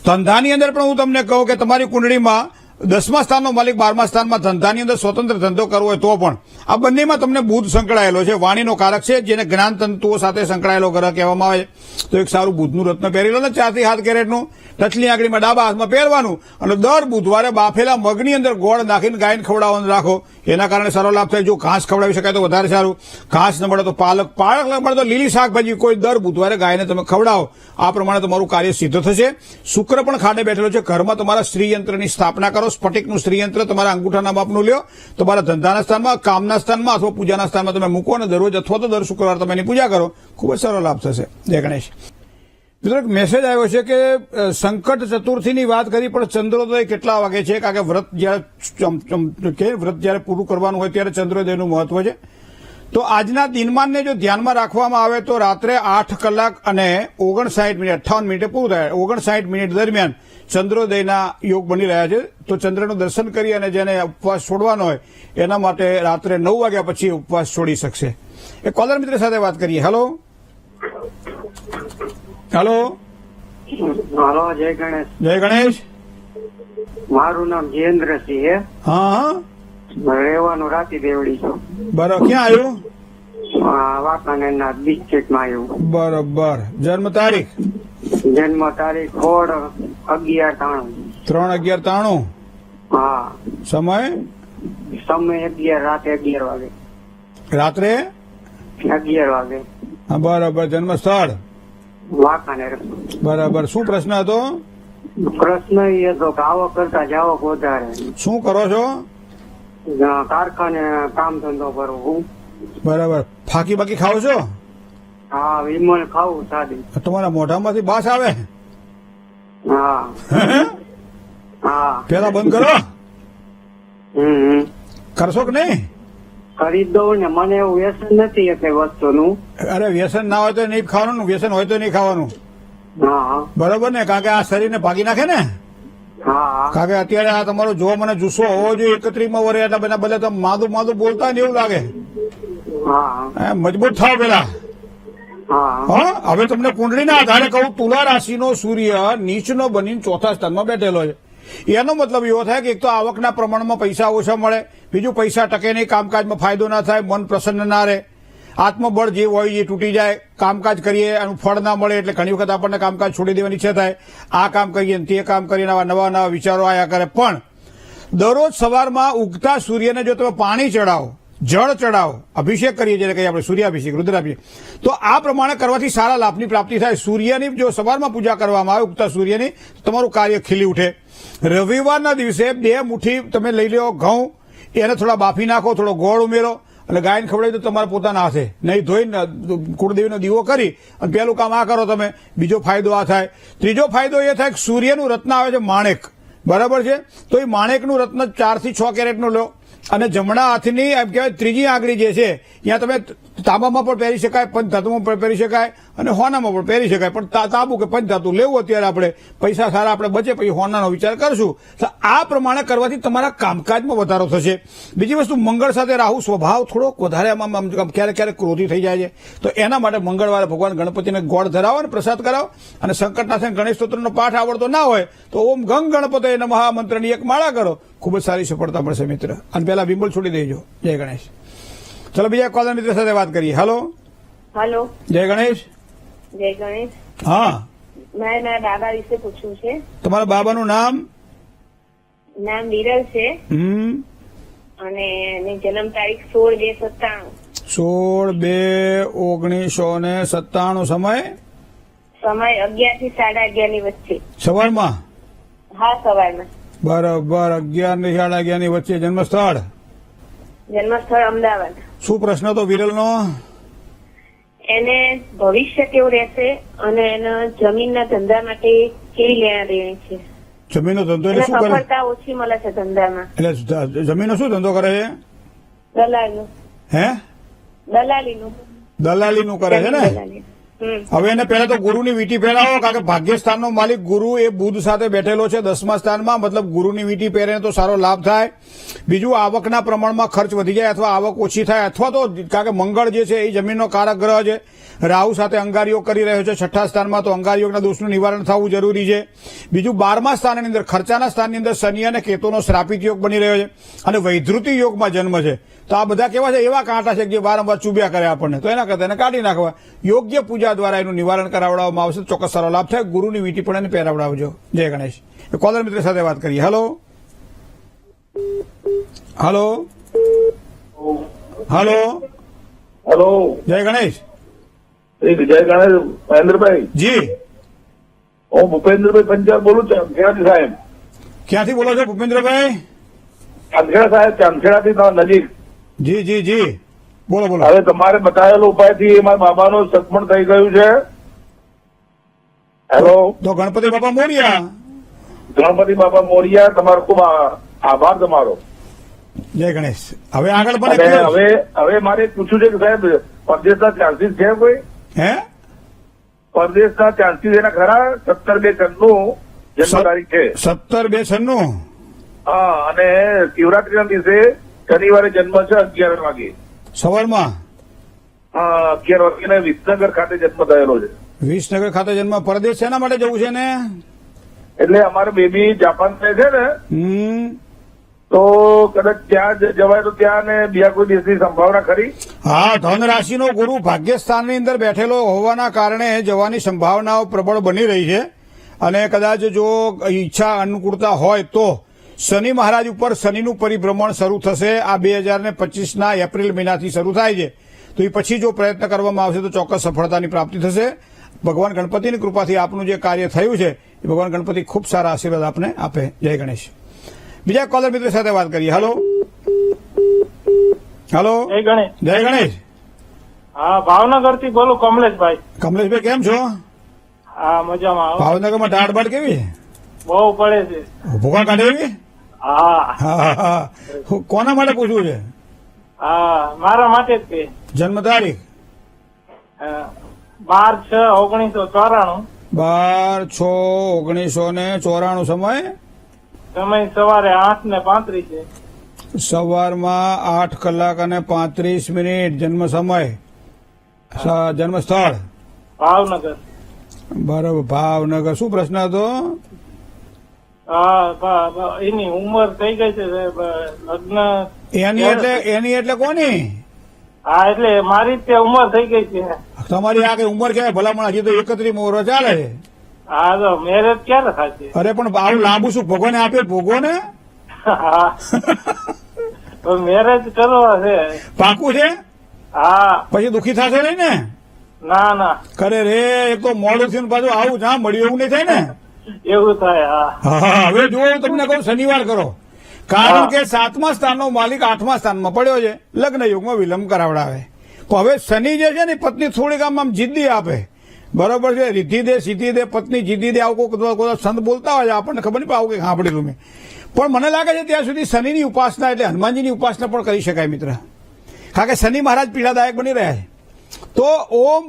ધંધાની અંદર પણ હું તમને કહું કે તમારી કુંડળીમાં 10મા સ્થાનનો માલિક 12મા સ્થાનમાં, ધંધાની અંદર સ્વતંત્ર ધંધો કરવો હોય તો પણ આ બંનેમાં તમને બુધ સંકળાયેલો છે. વાણીનો કારક છે, જેને જ્ઞાન તંતુઓ સાથે સંકળાયેલો ગ્રહ કહેવામાં આવે છે. તો એક સારું બુધનું રત્ન પહેરી લો ને 4 થી 7 કેરેટનું, ટચલી આંગળીમાં ડાબા હાથમાં પહેરવાનું અને દર બુધવારે બાફેલા મગની અંદર ગોળ નાખીને ગાયને ખવડાવવાનું રાખો. એના કારણે સારો લાભ થાય. જો ઘાસ ખવડાવી શકાય તો વધારે સારું. ઘાસ ન મળે તો પાલક ન મળે તો લીલી શાકભાજી કોઈ દર બુધવારે ગાયને તમે ખવડાવો. આ પ્રમાણે તમારું કાર્ય સિદ્ધ થશે. શુક્ર પણ ખાડે બેઠેલો છે. ઘરમાં તમારા શ્રીયંત્રની સ્થાપના કરો. સ્ફટિકનું શ્રીયંત્ર તમારા અંગૂઠાના માપનું લ્યો. તમારા ધંધાના સ્થાનમાં, કામના સ્થાનમાં અથવા પૂજાના સ્થાનમાં તમે મૂકો અને દરરોજ અથવા તો દર શુક્રવાર તમે એની પૂજા કરો. ખૂબ જ સારો લાભ થશે. જય ગણેશ. મિત્રો એક મેસેજ આવ્યો છે કે સંકટ ચતુર્થીની વાત કરી પણ ચંદ્રોદય કેટલા વાગે છે? કારણ કે વ્રત જયારે પૂરું કરવાનું હોય ત્યારે ચંદ્રોદયનું મહત્વ છે. તો આજના દિનમાનને જો ધ્યાનમાં રાખવામાં આવે તો રાત્રે 8 કલાક અને 59 મિનિટ 58 મિનિટે પૂરું થાય. 59 મિનિટ દરમિયાન ચંદ્રોદયના યોગ બની રહ્યા છે. તો ચંદ્રનું દર્શન કરી અને જેને ઉપવાસ છોડવાનો હોય એના માટે રાત્રે 9 વાગ્યા પછી ઉપવાસ છોડી શકશે. એક કોલર મિત્ર સાથે વાત કરીએ. હેલો હેલો હાલો, જય ગણેશ. જય ગણેશ. મારું નામ જયેન્દ્રસિંહ છે. હા રહેવાનું રાતી દેવડી છું. બરોબર. ક્યાં આવ્યું? વાંકાનેરના ડિસ્ટ્રિક્ટમાં આવ્યું. બરોબર. જન્મ તારીખ? જન્મ તારીખ 16/11/93. 3/11/93. હા. સમય? સમય 11 રાતે 11 વાગે. રાત્રે 11 વાગે. હા બરોબર. જન્મ સ્થળ? વાંકાનેર. બરાબર. શું પ્રશ્ન હતો? પ્રશ્ન એ હતો કે આવક કરતા જાવક વધારે. શું કરો છો? કારખાને કામ ધંધો કરવું. બરાબર. ફાકી બાકી ખાઓ છો? હા, વિમલ ખાવું સાદી. તમારા મોઢામાંથી બાસ આવે? હા હા. પેલા બંધ કરો. કરશો કે નહીં? કરી દઉં ને, મને એવું વ્યસન નથી એ કઈ વસ્તુનું. અરે વ્યસન ના હોય તો નહીં ખાવાનું, વ્યસન હોય તો નહીં ખાવાનું. હા બરોબર ને? કારણ કે આ શરીરને ભાગી નાખે ને. હા. કારણ કે અત્યારે આ તમારો જો મને જુસ્સો હોવો જોઈએ 31માં વર્ષે એટલા બધા બધા માદું માદું બોલતા ને એવું લાગે. હા મજબૂત થાવ પેલા. હા હા, હવે તમને કુંડળીના આધારે કહું, તુલા રાશિનો સૂર્ય નીચનો બનીને ચોથા સ્થાનમાં બેઠેલો છે. એનો મતલબ એવો થાય કે એક તો આવકના પ્રમાણમાં પૈસા ઓછા મળે, બીજું પૈસા ટકે નહીં, કામકાજમાં ફાયદો ના થાય, મન પ્રસન્ન ના રહે, આત્મબળ જે હોય એ તૂટી જાય, કામકાજ કરીએ એનું ફળ ના મળે એટલે ઘણી વખત આપણને કામકાજ છોડી દેવાની ઈચ્છા થાય, આ કામ કરીએ ને તે કામ કરીએ, નવા વિચારો આવ્યા કરે. પણ દરરોજ સવારમાં ઉગતા સૂર્યને જો તમે પાણી ચડાવો, જળ ચડાવો, અભિષેક કરીએ જેને કહીએ આપણે સૂર્યાભિષેક, રુદ્રાભિષેક, તો આ પ્રમાણે કરવાથી સારા લાભની પ્રાપ્તિ થાય. સૂર્યની જો સવારમાં પૂજા કરવામાં આવે ઉગતા સૂર્યની, તો તમારું કાર્ય ખીલી ઉઠે. રવિવારના દિવસે 2 મુઠ્ઠી તમે લઈ લો ઘઉં, એને થોડા બાફી નાખો, થોડો ગોળ ઉમેરો અને ગાયને ખવડાવી તો તમારા પોતાના હાથે નહીં ધોઈને કુળદેવીનો દીવો કરી અને પહેલું કામ આ કરો તમે. બીજો ફાયદો આ થાય. ત્રીજો ફાયદો એ થાય કે સૂર્યનું રત્ન આવે છે માણેક, બરાબર છે, તો એ માણેકનું રત્ન 4 થી 6 કેરેટનું લો અને જમણા હાથની એમ કહેવાય ત્રીજી આંગળી જે છે ત્યાં તમે તાંબામાં પણ પહેરી શકાય, પંચધાતુમાં પણ પહેરી શકાય અને હોનામાં પણ પહેરી શકાય. પણ તાંબુ કે પંચધાતુ લેવું અત્યારે આપણે પૈસા સારા આપણે બચે પછી હોનાનો વિચાર કરશું. તો આ પ્રમાણે કરવાથી તમારા કામકાજમાં વધારો થશે. બીજી વસ્તુ, મંગળ સાથે રાહુ સ્વભાવ થોડોક વધારે આમ ક્યારેક ક્યારેક ક્રોધી થઈ જાય છે, તો એના માટે મંગળવારે ભગવાન ગણપતિને ગોળ ધરાવો અને પ્રસાદ કરાવો. અને સંકટનાશન ગણેશ સ્તોત્રનો પાઠ આવડતો ના હોય તો ઓમ ગંગ ગણપતયે નમઃ મંત્રની એક માળા કરો, ખૂબ જ સારી સફળતા મળશે મિત્ર. અને પહેલા વિમલ છોડી દેજો. જય ગણેશ. ચલો બીજા કોલર મિત્ર સાથે વાત કરીએ. હેલો. હેલો, જય ગણેશ. જય ગણેશ. હા, મારે મારા બાબા વિશે પૂછવું છે. તમારા બાબાનું નામ? નામ વિરલ છે અને એની જન્મ તારીખ 16/2/1997. સમય? સમય 11 થી 11:30 ની વચ્ચે. સવારમાં? હા, સવારમાં. બરાબર. 11 ને 11:30 ની વચ્ચે. જન્મસ્થળ? જન્મસ્થળ અમદાવાદ. શું પ્રશ્ન તો વિરલનો? એને ભવિષ્ય કેવું રહેશે અને એના જમીનના ધંધા માટે કેવી લેણા દેણી છે. જમીનનો ધંધો એટલે એને શું કરે? સફળતા ઓછી મળે છે ધંધામાં. એટલે જમીનનો શું ધંધો કરે છે? દલાલનું. હે? દલાલીનું. દલાલીનું કરે છે ને? દલાલી. હવે એને પહેલા તો ગુરુની વીંટી પહેરાવો, કારણ કે ભાગ્યસ્થાનનો માલિક ગુરુ એ બુધ સાથે બેઠેલો છે 10મા સ્થાનમાં, મતલબ ગુરુની વીંટી પહેરે તો સારો લાભ થાય. બીજું, આવકના પ્રમાણમાં ખર્ચ વધી જાય અથવા આવક ઓછી થાય, અથવા તો કારણ કે મંગળ જે છે એ જમીનનો કારક ગ્રહ છે, રાહુ સાથે અંગારયોગ કરી રહ્યો છે 6ઠા સ્થાનમાં, તો અંગારયોગના દોષનું નિવારણ થવું જરૂરી છે. બીજું, 12મા સ્થાનની અંદર ખર્ચાના સ્થાનની અંદર શનિ અને કેતુનો શ્રાપિત યોગ બની રહ્યો છે અને વૈધૃતિ યોગમાં જન્મ છે. તો આ બધા કેવા છે? એવા કાંટા છે કે જે વારંવાર ચૂબ્યા કરે આપણને, તો એના કરતા એને કાઢી નાખવા. યોગ્ય પૂજા દ્વારા એનું નિવારણ કરાવડાવવામાં આવશે, ચોક્કસ સારો લાભ થાય. ગુરુની વીંટી પણ એને પહેરાવડાવજો. જય ગણેશ. કોલર મિત્ર સાથે વાત કરીએ. હેલો. હેલો. હેલો. હેલો. જય ગણેશ. જય ગણેશ. મહેન્દ્રભાઈ જી, હું ભૂપેન્દ્રભાઈ પંચાલ બોલું છું, ચાંદખેડા સાહેબ. ક્યાંથી બોલો છો ભૂપેન્દ્રભાઈ? ચાંદખેડા સાહેબ, ચાંદખેડાથી નજીક. જી જી જી, બોલો બોલો. હવે તમારે બતાવેલો ઉપાયથી મારા બાબાનું સત્પણ થઈ ગયું છે. હેલો. તો ગણપતિ બાપા મોર્યા. ગણપતિ બાપા મોરિયા, તમારો ખૂબ આભાર તમારો. જય ગણેશ. હવે આગળ અને પણ હવે મારે પૂછવું છે કે સાહેબ, પરદેશના ચાન્સીસ છે કોઈ? હે? પરદેશના ચાન્સીસ એના ખરા? 17/2/96 જન્મ તારીખ છે. 17/2/96. હા, અને શિવરાત્રીના દિવસે શનિવારે જન્મ છે 11 વાગે સવારમાં. 11 વાગે વિસનગર ખાતે જન્મ થયેલો છે. વિસનગર ખાતે જન્મ. પરદેશ શેના માટે જવું છે ને? એટલે અમારે બેબી જાપાન છે ને, તો કદાચ ત્યાં જવાય તો ત્યાં ને બીજા કોઈ દેશની સંભાવના ખરી? હા, ધન રાશિનો ગુરુ ભાગ્યસ્થાનની અંદર બેઠેલો હોવાના કારણે જવાની સંભાવનાઓ પ્રબળ બની રહી છે. અને કદાચ જો ઈચ્છા અનુકૂળતા હોય તો શનિ મહારાજ ઉપર શનિનું પરિભ્રમણ શરૂ થશે. આ 2025ના એપ્રિલ મહિનાથી શરૂ થાય છે. તો એ પછી જો પ્રયત્ન કરવામાં આવશે તો ચોક્કસ સફળતાની પ્રાપ્તિ થશે. ભગવાન ગણપતિની કૃપાથી આપનું જે કાર્ય થયું છે એ ભગવાન ગણપતિ ખૂબ સારા આશીર્વાદ આપને આપે. જય ગણેશ. બીજા કોલર મિત્ર સાથે વાત કરીએ. હેલો. હેલો. જય ગણેશ. જય ગણેશ. હા, ભાવનગર થી બોલું કમલેશભાઈ. કમલેશભાઈ કેમ છો? હા, મજામાં. આવો. ભાવનગરમાં ટાઢ બાઢ કેવી? બહુ પડે છે. ભૂકા કાઢે એવી? હા હા હા. કોના માટે પૂછવું છે? હા, મારા માટે જ તે. જન્મ તારીખ? 12/6/1994. 12/6/1994. સમય? સમય સવારે 8:35 છે. સવારમાં 8 કલાક અને 35 મિનિટ. જન્મ સમય? જન્મ સ્થળ? ભાવનગર. બરાબર, ભાવનગર. શું પ્રશ્ન હતો? હા, એની ઉંમર થઈ ગઈ છે સાહેબ, લગ્ન. એની એટલે કોની? હા, એટલે મારી જ તે ઉંમર થઈ ગઈ છે. તમારી આ કઈ ઉંમર કહેવાય ભલામણ? હજી તો 31 વર્ષ ચાલે છે. હા, તો મેરેજ ક્યારે થશે? અરે પણ આવું લાંબુ શું ભગવાને આપ્યું? ભોગવો ને. હા, તો મેરેજ કરવા છે. પાકું છે? હા. પછી દુઃખી થશે નહીં ને? ના ના, કરે રે, એક તો મોડું થયું ને પાછું આવું જ્યાં મળ્યું એવું નહીં થાય ને. એવું થાય. હા, હા, હવે જો તમને કહું શનિવાર કરો, કારણ કે 7મા સ્થાનનો માલિક 8મા સ્થાનમાં પડ્યો છે, લગ્ન યુગમાં વિલંબ કરાવડાવે. તો હવે શનિ જે છે ને પત્ની થોડીક આમ જિદ્દી આપે, બરોબર છે, રીધી દે સીધી દે, પત્ની જીદી દે, આવું કોઈ સંત બોલતા હોય છે, આપણને ખબર નહીં પણ આવું કંઈક સાંભળેલું મેં. પણ મને લાગે છે ત્યાં સુધી શનિની ઉપાસના એટલે હનુમાનજીની ઉપાસના પણ કરી શકાય મિત્ર, કારણ કે શનિ મહારાજ પીડાદાયક બની રહ્યા છે. તો ઓમ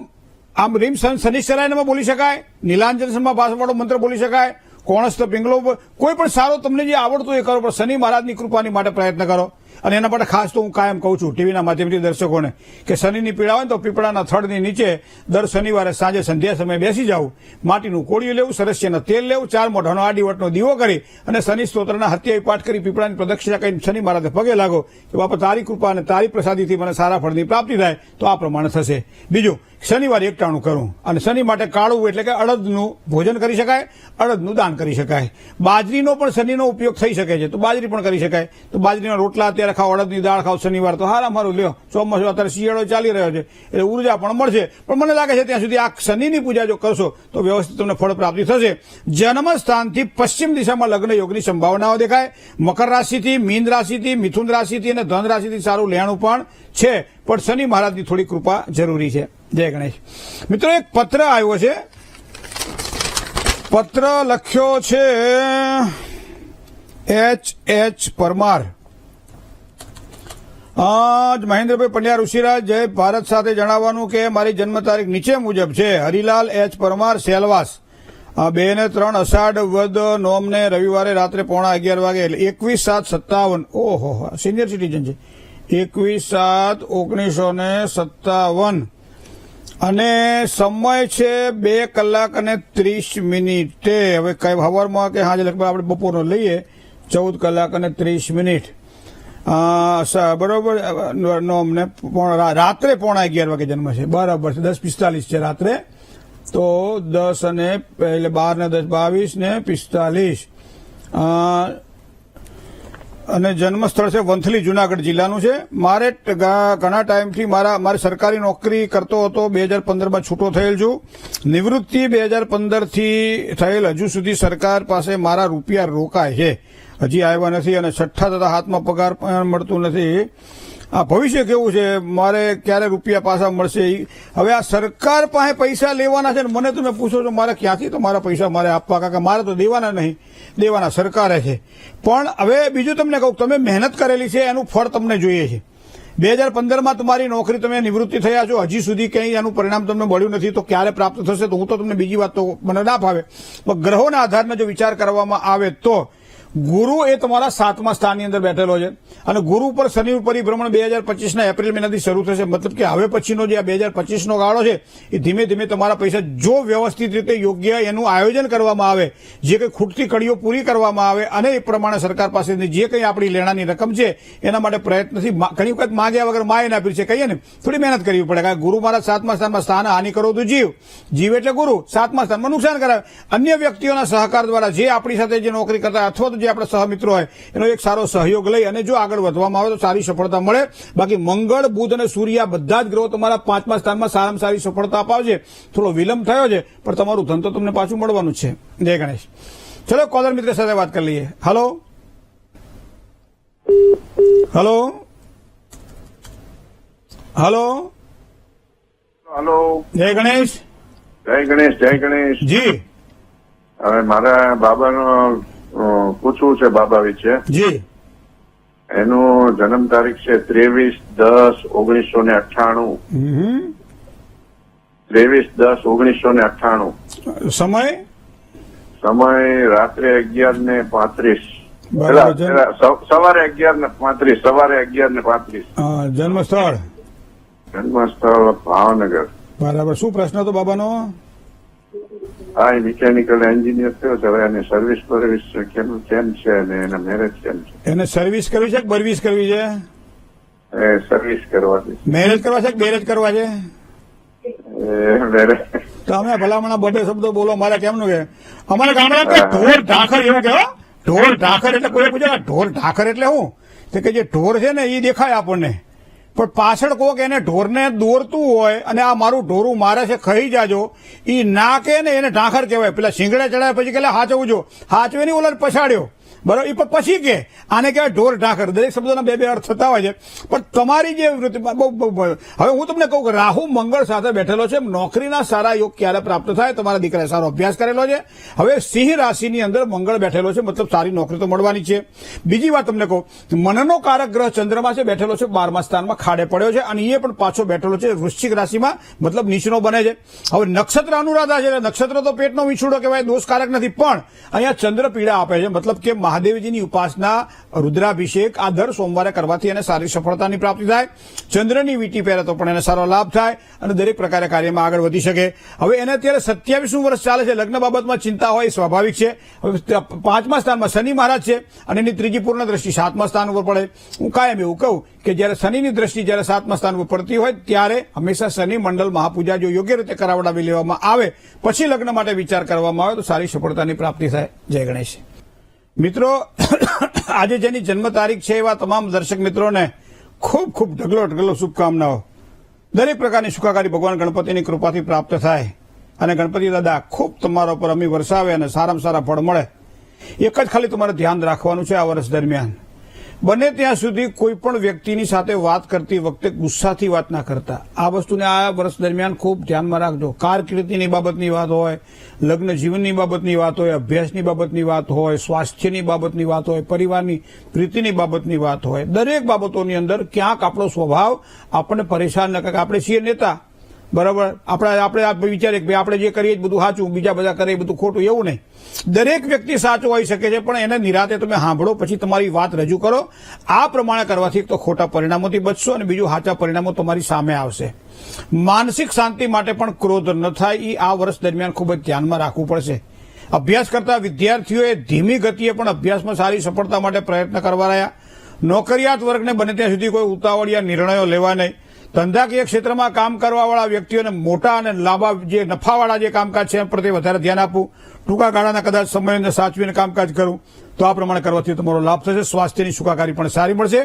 આમ રીમ શનિશ્ચરાયનમાં બોલી શકાય, નીલાંજનમાં ભાષવાળો મંત્ર બોલી શકાય, કોણસ્થ પિંગલો, કોઈ પણ સારો તમને જે આવડતું એ કરો, પણ શનિ મહારાજની કૃપાની માટે પ્રયત્ન કરો. અને એના માટે ખાસ તો હું કાયમ કહું છું ટીવીના માધ્યમથી દર્શકોને કે શનિની પીડા હોય ને તો પીપળાના થડની નીચે દર શનિવારે સાંજે સંધ્યા સમયે બેસી જાવ, માટીનું કોળિયું લેવું, સરસ્યના તેલ લેવું, 4 મોઢાનો આડીવટનો દીવો કરી અને શનિ સ્તોત્રના હત્યાવી પાઠ કરી પીપળાની પ્રદક્ષિણા કરીને શનિ મહારાજને પગે લાગો કે બાપા તારી કૃપા અને તારી પ્રસાદીથી મને સારા ફળની પ્રાપ્તિ થાય. તો આ પ્રમાણે થશે. બીજું, શનિવારે એકટાણું કરું અને શનિ માટે કાળું એટલે કે અડદનું ભોજન કરી શકાય, અડદનું દાન કરી શકાય. બાજરીનો પણ શનિનો ઉપયોગ થઈ શકે છે, તો બાજરી પણ કરી શકાય. તો બાજરીના રોટલા અત્યારે ખાઓ, અડદની દાળ ખાઓ શનિવાર, તો હારા મારું લ્યો. ચોમાસું અત્યારે શિયાળો ચાલી રહ્યો છે એટલે ઉર્જા પણ મળશે. પણ મને લાગે છે ત્યાં સુધી આ શનિની પૂજા જો કરશો તો વ્યવસ્થિત તમને ફળ પ્રાપ્તિ થશે. જન્મસ્થાનથી પશ્ચિમ દિશામાં લગ્ન યોગની સંભાવનાઓ દેખાય. મકર રાશિથી, મીન રાશિથી, મિથુન રાશિથી અને ધન રાશિથી સારું લેણું પણ છે, પણ શનિ મહારાજની થોડી કૃપા જરૂરી છે. જય ગણેશ. મિત્રો, એક પત્ર આવ્યો છે, પત્ર લખ્યો છે H પરમાર. મહેન્દ્રભાઈ પંડ્યા ઋષિરાજ, જય ભારત સાથે જણાવવાનું કે મારી જન્મ તારીખ નીચે મુજબ છે. હરિલાલ H પરમાર, સેલવાસ, 2 ને 3 અષાઢ વદ નોમને રવિવારે રાત્રે 11:15 વાગે, એટલે 21/7/57. ઓહો, સિનિયર સિટીઝન છે. 21/7/1957 અને સમય છે 2 કલાક અને 30 મિનિટે. હવે કઈ હવારમાં કે હાજે લગભગ આપણે બપોરનો લઈએ, 14 કલાક અને 30 મિનિટ. બરોબર. અમને રાત્રે 11:15 વાગે જન્મ છે, બરાબર છે. 10:45 છે રાત્રે, તો 10 અને એટલે 12 ને 10 22 ને 45. અને જન્મ સ્થળ છે વંથલી, જુનાગઢ જિલ્લાનું છે. મારે ઘણા ટાઈમથી મારી સરકારી નોકરી કરતો હતો. 2015માં છૂટો થયેલ છું. નિવૃત્તિ 2015થી થયેલ. હજુ સુધી સરકાર પાસે મારા રૂપિયા રોકાય છે, હજી આવ્યા નથી અને છઠ્ઠા તથા હાથમાં પગાર પણ મળતું નથી. આ ભવિષ્ય કેવું છે, મારે ક્યારે રૂપિયા પાછા મળશે? હવે આ સરકાર પાસે પૈસા લેવાના છે ને મને તમે પૂછો છો મારે ક્યાંથી તો મારા પૈસા મારે આપવા, કારણ કે મારે તો દેવાના નહીં, દેવાના સરકારે છે. પણ હવે બીજું તમને કહું, તમે મહેનત કરેલી છે એનું ફળ તમને જોઈએ છે. 2015માં તમારી નોકરી, તમે નિવૃત્તિ થયા છો, હજી સુધી કંઈ એનું પરિણામ તમને મળ્યું નથી, તો ક્યારે પ્રાપ્ત થશે? તો હું તો તમને બીજી વાત તો મને ના ફાવે, પણ ગ્રહોના આધારને જો વિચાર કરવામાં આવે તો ગુરુ એ તમારા 7મા સ્થાનની અંદર બેઠેલો છે અને ગુરુ પર શનિ પરિભ્રમણ 2025ના એપ્રિલ મહિનાથી શરૂ થશે. મતલબ કે હવે પછીનો જે આ 2025નો ગાળો છે એ ધીમે ધીમે તમારા પૈસા જો વ્યવસ્થિત રીતે યોગ્ય એનું આયોજન કરવામાં આવે, જે કંઈ ખૂટતી કડીઓ પૂરી કરવામાં આવે અને એ પ્રમાણે સરકાર પાસેની જે કંઈ આપણી લેણાની રકમ છે એના માટે પ્રયત્નથી ઘણી વખત માગ્યા વગર માય ના પીર છે, કહીએ ને, થોડી મહેનત કરવી પડે. કારણ કે ગુરુ મારા 7મા સ્થાનમાં સ્થાન હાનિ કરો તો જીવ એટલે ગુરુ 7મા સ્થાનમાં નુકસાન કરાવે. અન્ય વ્યક્તિઓના સહકાર દ્વારા જે આપણી સાથે જે નોકરી કરતા અથવા તો જે આપણા સહમિત્રો હોય એનો એક સારો સહયોગ લઈ અને જો આગળ વધવામાં આવે તો સારી સફળતા મળે. બાકી મંગળ, બુધ અને સૂર્ય બધા જ ગ્રહો તમારા 5મા સ્થાનમાં સારામાં સારી સફળતા અપાવશે. થોડો વિલંબ થયો છે પણ તમારું ધન તો તમને પાછું મળવાનું જ છે. જય ગણેશ. ચલો કોલર મિત્ર સાથે વાત કરી લઈએ. Hello hello hello hello. જય ગણેશ. જય ગણેશ. જય ગણેશ જી. હવે મારા બાબાનો પૂછવું છે, બાબા વિશે. જી. એનું જન્મ તારીખ છે 23/10/1998. 23/10/1998. સમય રાત્રે 11:35. બરાબર. સવારે 11:35. સવારે 11:35. જન્મ સ્થળ જન્મ સ્થળ ભાવનગર. બરાબર. શું પ્રશ્ન હતો બાબાનો? હા, એ મિકેનિકલ એન્જિનિયર થયો છે. હવે એને સર્વિસ બર્વિસ કેમ છે અને એના મેરેજ કેમ છે? એને સર્વિસ કરવી છે કે બર્વિસ કરવી છે? એ સર્વિસ કરવાની. મેરેજ કરવા છે કે બેરેજ કરવા છે? મેરેજ. તમે ભલામણા બધે શબ્દો બોલો. મારે કેમનું કે અમારા ગામડા ઢોર ઢાખર એવું કે ઢોર ઢાખર એટલે કોઈ પૂછે ઢોર ઢાખર એટલે શું? તો કે જે ઢોર છે ને એ દેખાય આપણને, પણ પાછળ કોક એને ઢોરને દોરતું હોય અને આ મારું ઢોરું મારે છે ખાઈ જાજો, એ ના કે ને એને ઢાંખર કહેવાય. પેલા શિંગડા ચડાય પછી કે હાચવું જો, હાચવે નહીં ઓલા પછાડ્યો, બરાબર. એ પછી કે આને કહેવાય ઢોર ઢાંખર. દરેક શબ્દોના બે અર્થ થતા હોય છે. પણ તમારી જે વૃત્તિ હવે હું તમને કહું કે રાહુ મંગળ સાથે બેઠેલો છે. નોકરીના સારા યોગ ક્યારે પ્રાપ્ત થાય? તમારા દીકરાએ સારો અભ્યાસ કરેલો છે. હવે સિંહ રાશિની અંદર મંગળ બેઠેલો છે, મતલબ સારી નોકરી તો મળવાની છે. બીજી વાત તમને કહું, મનનો કારક ગ્રહ ચંદ્રમા છે બેઠેલો છે 12મા સ્થાનમાં, ખાડે પડ્યો છે અને એ પણ પાછો બેઠેલો છે વૃશ્ચિક રાશિમાં, મતલબ નીચનો બને છે. હવે નક્ષત્ર અનુરાધા છે. નક્ષત્ર તો પેટનો વિછુડો કહેવાય, દોષકારક નથી, પણ અહીંયા ચંદ્ર પીડા આપે છે. મતલબ કે મહાદેવજીની ઉપાસના, રુદ્રાભિષેક આ દર સોમવારે કરવાથી એને સારી સફળતાની પ્રાપ્તિ થાય. ચંદ્રની વીંટી પહેરે તો પણ એને સારો લાભ થાય અને દરેક પ્રકારે કાર્યમાં આગળ વધી શકે. હવે એને અત્યારે 27મું વર્ષ ચાલે છે. લગ્ન બાબતમાં ચિંતા હોય સ્વાભાવિક છે. હવે 5મા સ્થાનમાં શનિ મહારાજ છે અને એની ત્રીજી પૂર્ણ દ્રષ્ટિ 7મા સ્થાન ઉપર પડે. હું કાયમ એવું કહું કે જયારે શનિની દ્રષ્ટિ જયારે 7મા સ્થાન ઉપર પડતી હોય ત્યારે હંમેશા શનિ મંડળ મહાપૂજા જો યોગ્ય રીતે કરાવડાવી લેવામાં આવે પછી લગ્ન માટે વિચાર કરવામાં આવે તો સારી સફળતાની પ્રાપ્તિ થાય. જય ગણેશ. મિત્રો, આજે જેની જન્મ તારીખ છે એવા તમામ દર્શક મિત્રોને ખૂબ ખૂબ ઢગલો શુભકામનાઓ. દરેક પ્રકારની સુખાકારી ભગવાન ગણપતિની કૃપાથી પ્રાપ્ત થાય અને ગણપતિ દાદા ખૂબ તમારા ઉપર અમી વરસાવે અને સારામાં સારા ફળ મળે. એક જ ખાલી તમારે ધ્યાન રાખવાનું છે આ વર્ષ દરમિયાન, બને ત્યાં સુધી કોઈ પણ વ્યક્તિની સાથે વાત કરતી વખતે ગુસ્સાથી વાત ના કરતા. આ વસ્તુને આ વર્ષ દરમિયાન ખૂબ ધ્યાનમાં રાખજો. કારકિર્દીની બાબતની વાત હોય, લગ્ન જીવનની બાબતની વાત હોય, અભ્યાસની બાબતની વાત હોય, સ્વાસ્થ્યની બાબતની વાત હોય, પરિવારની પ્રીતિની બાબતની વાત હોય, દરેક બાબતોની અંદર ક્યાંક આપણો સ્વભાવ આપણને પરેશાન ન કરે. આપણે છીએ નેતા, બરાબર. આપણે વિચારીએ કે આપણે જે કરીએ બધું સાચું, બીજા બધા કરે બધું ખોટું, એવું નહીં. દરેક વ્યક્તિ સાચો હોઈ શકે છે, પણ એને નિરાતે તમે સાંભળો પછી તમારી વાત રજૂ કરો. આ પ્રમાણે કરવાથી એક તો ખોટા પરિણામોથી બચશો અને બીજું સાચા પરિણામો તમારી સામે આવશે. માનસિક શાંતિ માટે પણ ક્રોધ ન થાય એ આ વર્ષ દરમિયાન ખૂબ જ ધ્યાનમાં રાખવું પડશે. અભ્યાસ કરતા વિદ્યાર્થીઓએ ધીમી ગતિએ પણ અભ્યાસમાં સારી સફળતા માટે પ્રયત્ન કરવા રહ્યા. નોકરિયાત વર્ગને બને ત્યાં સુધી કોઈ ઉતાવળિયા નિર્ણયો લેવા નહીં. ધંધાકીય ક્ષેત્રમાં કામ કરવાવાળા વ્યક્તિઓને મોટા અને લાંબા જે નફાવાળા જે કામકાજ છે એ પ્રત્યે વધારે ધ્યાન આપવું. ટૂંકા ગાળાના કદાચ સમયને સાચવીને કામકાજ કરવું તો આ પ્રમાણે કરવાથી તમારો લાભ થશે. સ્વાસ્થ્યની સુખાકારી પણ સારી મળશે.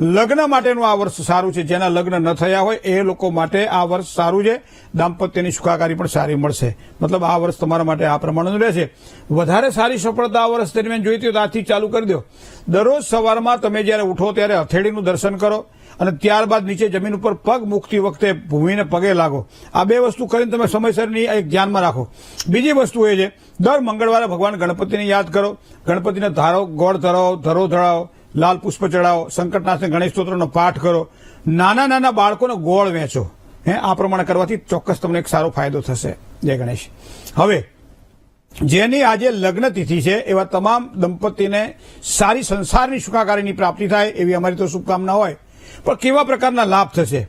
લગ્ન માટેનું આ વર્ષ સારું છે. જેના લગ્ન ન થયા હોય એ લોકો માટે આ વર્ષ સારું છે. દાંપત્યની સુખાકારી પણ સારી મળશે. મતલબ આ વર્ષ તમારા માટે આ પ્રમાણેનું રહેશે. વધારે સારી સફળતા આ વર્ષ દરમિયાન જોઈતી હોય તો આજથી ચાલુ કરી દો. દરરોજ સવારમાં તમે જ્યારે ઉઠો ત્યારે હથેળીનું દર્શન કરો અને ત્યારબાદ નીચે જમીન ઉપર પગ મૂકતી વખતે ભૂમિને પગે લાગો. આ બે વસ્તુ કરીને તમે સમયસરની એક ધ્યાનમાં રાખો. બીજી વસ્તુ એ છે દર મંગળવારે ભગવાન ગણપતિને યાદ કરો. ગણપતિને ધારો, ગોળ ધરાવો, ધરો ધરાવો, લાલ પુષ્પ ચડાવો, સંકટનાશને ગણેશ સ્તોત્રનો પાઠ કરો. નાના બાળકોને ગોળ વેચો. આ પ્રમાણે કરવાથી ચોક્કસ તમને એક સારો ફાયદો થશે. જય ગણેશ. હવે જેની આજે લગ્ન તિથિ છે એવા તમામ દંપતીને સારી સંસારની સુખાકારીની પ્રાપ્તિ થાય એવી અમારી તો શુભકામના હોય. પણ કેવા પ્રકારના લાભ થશે?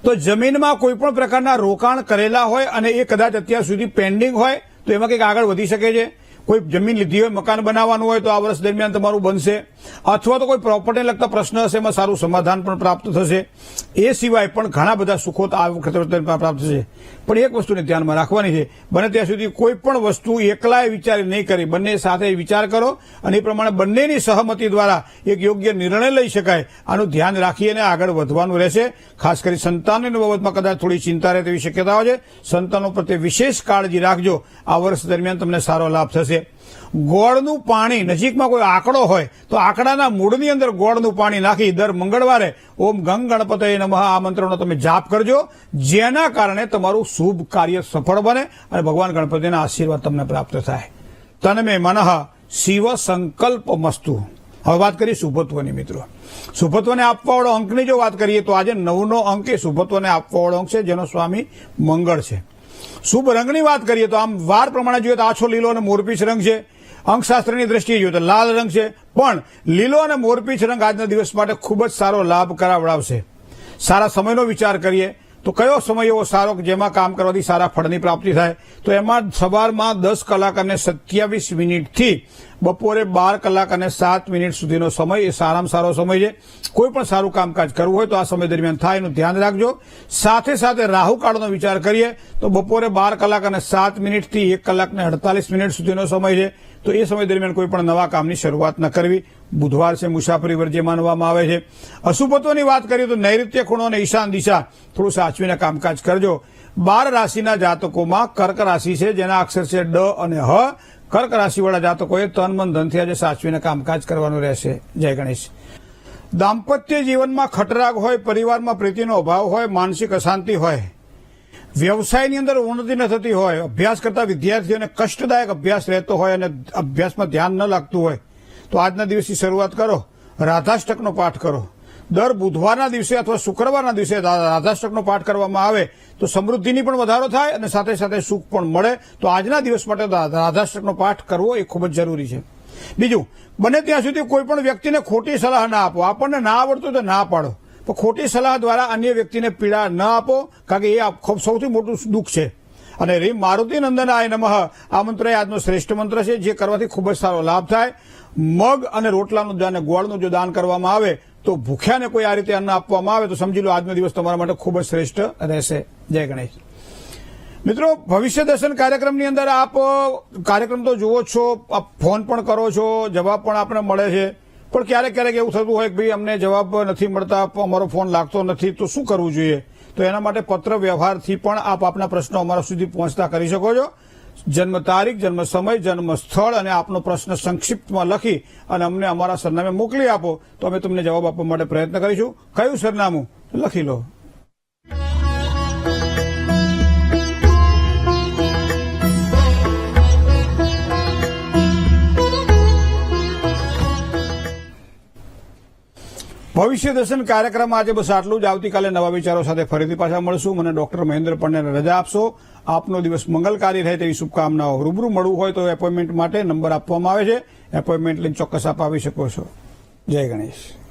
તો જમીનમાં કોઈ પણ પ્રકારના રોકાણ કરેલા હોય અને એ કદાચ અત્યાર સુધી પેન્ડિંગ હોય તો એમાં કંઈક આગળ વધી શકે છે. કોઈ જમીન લીધી હોય, મકાન બનાવવાનું હોય તો આ વર્ષ દરમિયાન તમારું બનશે. અથવા તો કોઈ પ્રોપર્ટીને લગતા પ્રશ્ન હશે એમાં સારું સમાધાન પણ પ્રાપ્ત થશે. એ સિવાય પણ ઘણા બધા સુખો આ વખતે પ્રાપ્ત થશે. પણ એક વસ્તુને ધ્યાનમાં રાખવાની છે, બને ત્યાં સુધી કોઈ પણ વસ્તુ એકલાએ વિચારી નહીં કરી, બંને સાથે વિચાર કરો અને એ પ્રમાણે બંનેની સહમતિ દ્વારા એક યોગ્ય નિર્ણય લઈ શકાય. આનું ધ્યાન રાખીને આગળ વધવાનું રહેશે. ખાસ કરી સંતાનની બાબતમાં કદાચ થોડી ચિંતા રહે તેવી શક્યતાઓ છે. સંતાનો પ્રત્યે વિશેષ કાળજી રાખજો. આ વર્ષ દરમિયાન તમને સારો લાભ થશે. ગોળનું પાણી, નજીકમાં કોઈ આંકડો હોય તો આંકડાના મૂળની અંદર ગોળનું પાણી નાખી દર મંગળવારે ઓમ ગંગ ગણપતયે નમઃ આ મંત્રનો તમે જાપ કરજો. જેના કારણે તમારું શુભ કાર્ય સફળ બને અને ભગવાન ગણપતિના આશીર્વાદ તમને પ્રાપ્ત થાય. તન્મે મનઃ શિવ સંકલ્પ મસ્તુ. હવે વાત કરીએ શુભત્વની. મિત્રો, શુભત્વને આપવાવાળો અંકની જો વાત કરીએ તો આજે 9નો અંક એ શુભત્વને આપવાવાળો અંક છે, જેનો સ્વામી મંગળ છે. શુભ રંગની વાત કરીએ તો આમ વાર પ્રમાણે જોઈએ તો આછો લીલો અને મોરપીંછ રંગ છે. અંકશાસ્ત્રની દ્રષ્ટિએ જોઈએ તો લાલ રંગ છે. પણ લીલો અને મોરપીંછ રંગ આજના દિવસ માટે ખૂબ જ સારો લાભ કરાવડાવશે. સારા સમયનો વિચાર કરીએ તો કયો સમય એવો સારો કે જેમાં કામ કરવાથી સારા ફળની પ્રાપ્તિ થાય? તો એમાં સવારમાં 10 કલાક અને 27 મિનિટથી બપોરે 12 કલાક અને 7 મિનિટ સુધીનો સમય એ સારામાં સારો સમય છે. કોઈ પણ સારું કામકાજ કરવું હોય તો આ સમય દરમિયાન થાય એનું ધ્યાન રાખજો. સાથે સાથે રાહુકાળનો વિચાર કરીએ તો બપોરે 12 કલાક અને 7 મિનિટથી 1 કલાક ને 48 મિનિટ સુધીનો સમય છે. તો એ સમય દરમિયાન કોઈ પણ નવા કામની શરૂઆત ન કરવી. બુધવાર છે, મુસાફરી વર્જ્ય માનવામાં આવે છે. અશુભત્વની વાત કરીએ તો નૈઋત્ય ખૂણો અને ઈશાન દિશા થોડું સાચવીને કામકાજ કરજો. 12 રાશિના જાતકોમાં કર્ક રાશિ છે, જેના અક્ષર છે ડ અને હ. કર્ક રાશિવાળા જાતકોએ તન મન ધનથી આજે સાચવીને કામકાજ કરવાનું રહેશે. જય ગણેશ. દાંપત્ય જીવનમાં ખટરાગ હોય, પરિવારમાં પ્રીતિનો અભાવ હોય, માનસિક અશાંતિ હોય, વ્યવસાયની અંદર ઉન્નતિ ન થતી હોય, અભ્યાસ કરતા વિદ્યાર્થીઓને કષ્ટદાયક અભ્યાસ રહેતો હોય અને અભ્યાસમાં ધ્યાન ન લાગતું હોય તો આજના દિવસથી શરૂઆત કરો. રાધાષ્ટકનો પાઠ કરો. દર બુધવારના દિવસે અથવા શુક્રવારના દિવસે રાધાષ્ટકનો પાઠ કરવામાં આવે તો સમૃદ્ધિની પણ વધારો થાય અને સાથે સાથે સુખ પણ મળે. તો આજના દિવસ માટે રાધાષ્ટકનો પાઠ કરવો એ ખૂબ જ જરૂરી છે. બીજું, બને ત્યાં સુધી કોઈ પણ વ્યક્તિને ખોટી સલાહ ના આપો. આપણને ના આવડતું તો ના પાડો, પણ ખોટી સલાહ દ્વારા અન્ય વ્યક્તિને પીડા ન આપો, કારણ કે એ ખૂબ સૌથી મોટું દુઃખ છે. અને રીમ મારુતિ નંદનાય નમઃ આ મંત્ર એ આજનો શ્રેષ્ઠ મંત્ર છે, જે કરવાથી ખૂબ જ સારો લાભ થાય. મગ અને રોટલાનું અને ગોળનું જો દાન કરવામાં આવે તો ભૂખ્યાને કોઈ આ રીતે અન્ન આપવામાં આવે તો સમજી લો આજનો દિવસ તમારા માટે ખૂબ જ શ્રેષ્ઠ રહેશે. જય ગણેશ. મિત્રો, ભવિષ્ય દર્શન કાર્યક્રમની અંદર આપ કાર્યક્રમ તો જુઓ છો, આપ ફોન પણ કરો છો, જવાબ પણ આપને મળે છે, પણ ક્યારેક ક્યારેક એવું થતું હોય કે ભાઈ અમને જવાબ નથી મળતા, અમારો ફોન લાગતો નથી, તો શું કરવું જોઈએ? તો એના માટે પત્ર વ્યવહારથી પણ આપ આપના પ્રશ્નો અમારા સુધી પહોંચતા કરી શકો છો. જન્મ તારીખ, જન્મ સમય, જન્મ સ્થળ અને આપનો પ્રશ્ન સંક્ષિપ્તમાં લખી અને અમને અમારા સરનામે મોકલી આપો તો અમે તમને જવાબ આપવા માટે પ્રયત્ન કરીશું. કયું સરનામું લખી લો. ભવિષ્ય દર્શન કાર્યક્રમ આજે બસ આટલું જ. આવતીકાલે નવા વિચારો સાથે ફરીથી પાછા મળશું. મને ડોક્ટર મહેન્દ્ર પંડ્યાને રજા આપશો. આપનો દિવસ મંગલકારી રહે તેવી શુભકામનાઓ. રૂબરૂ મળવું હોય તો એપોઇન્ટમેન્ટ માટે નંબર આપવામાં આવે છે. એપોઇન્ટમેન્ટ લઈને ચોક્કસ આપ આવી શકો છો. જય ગણેશ.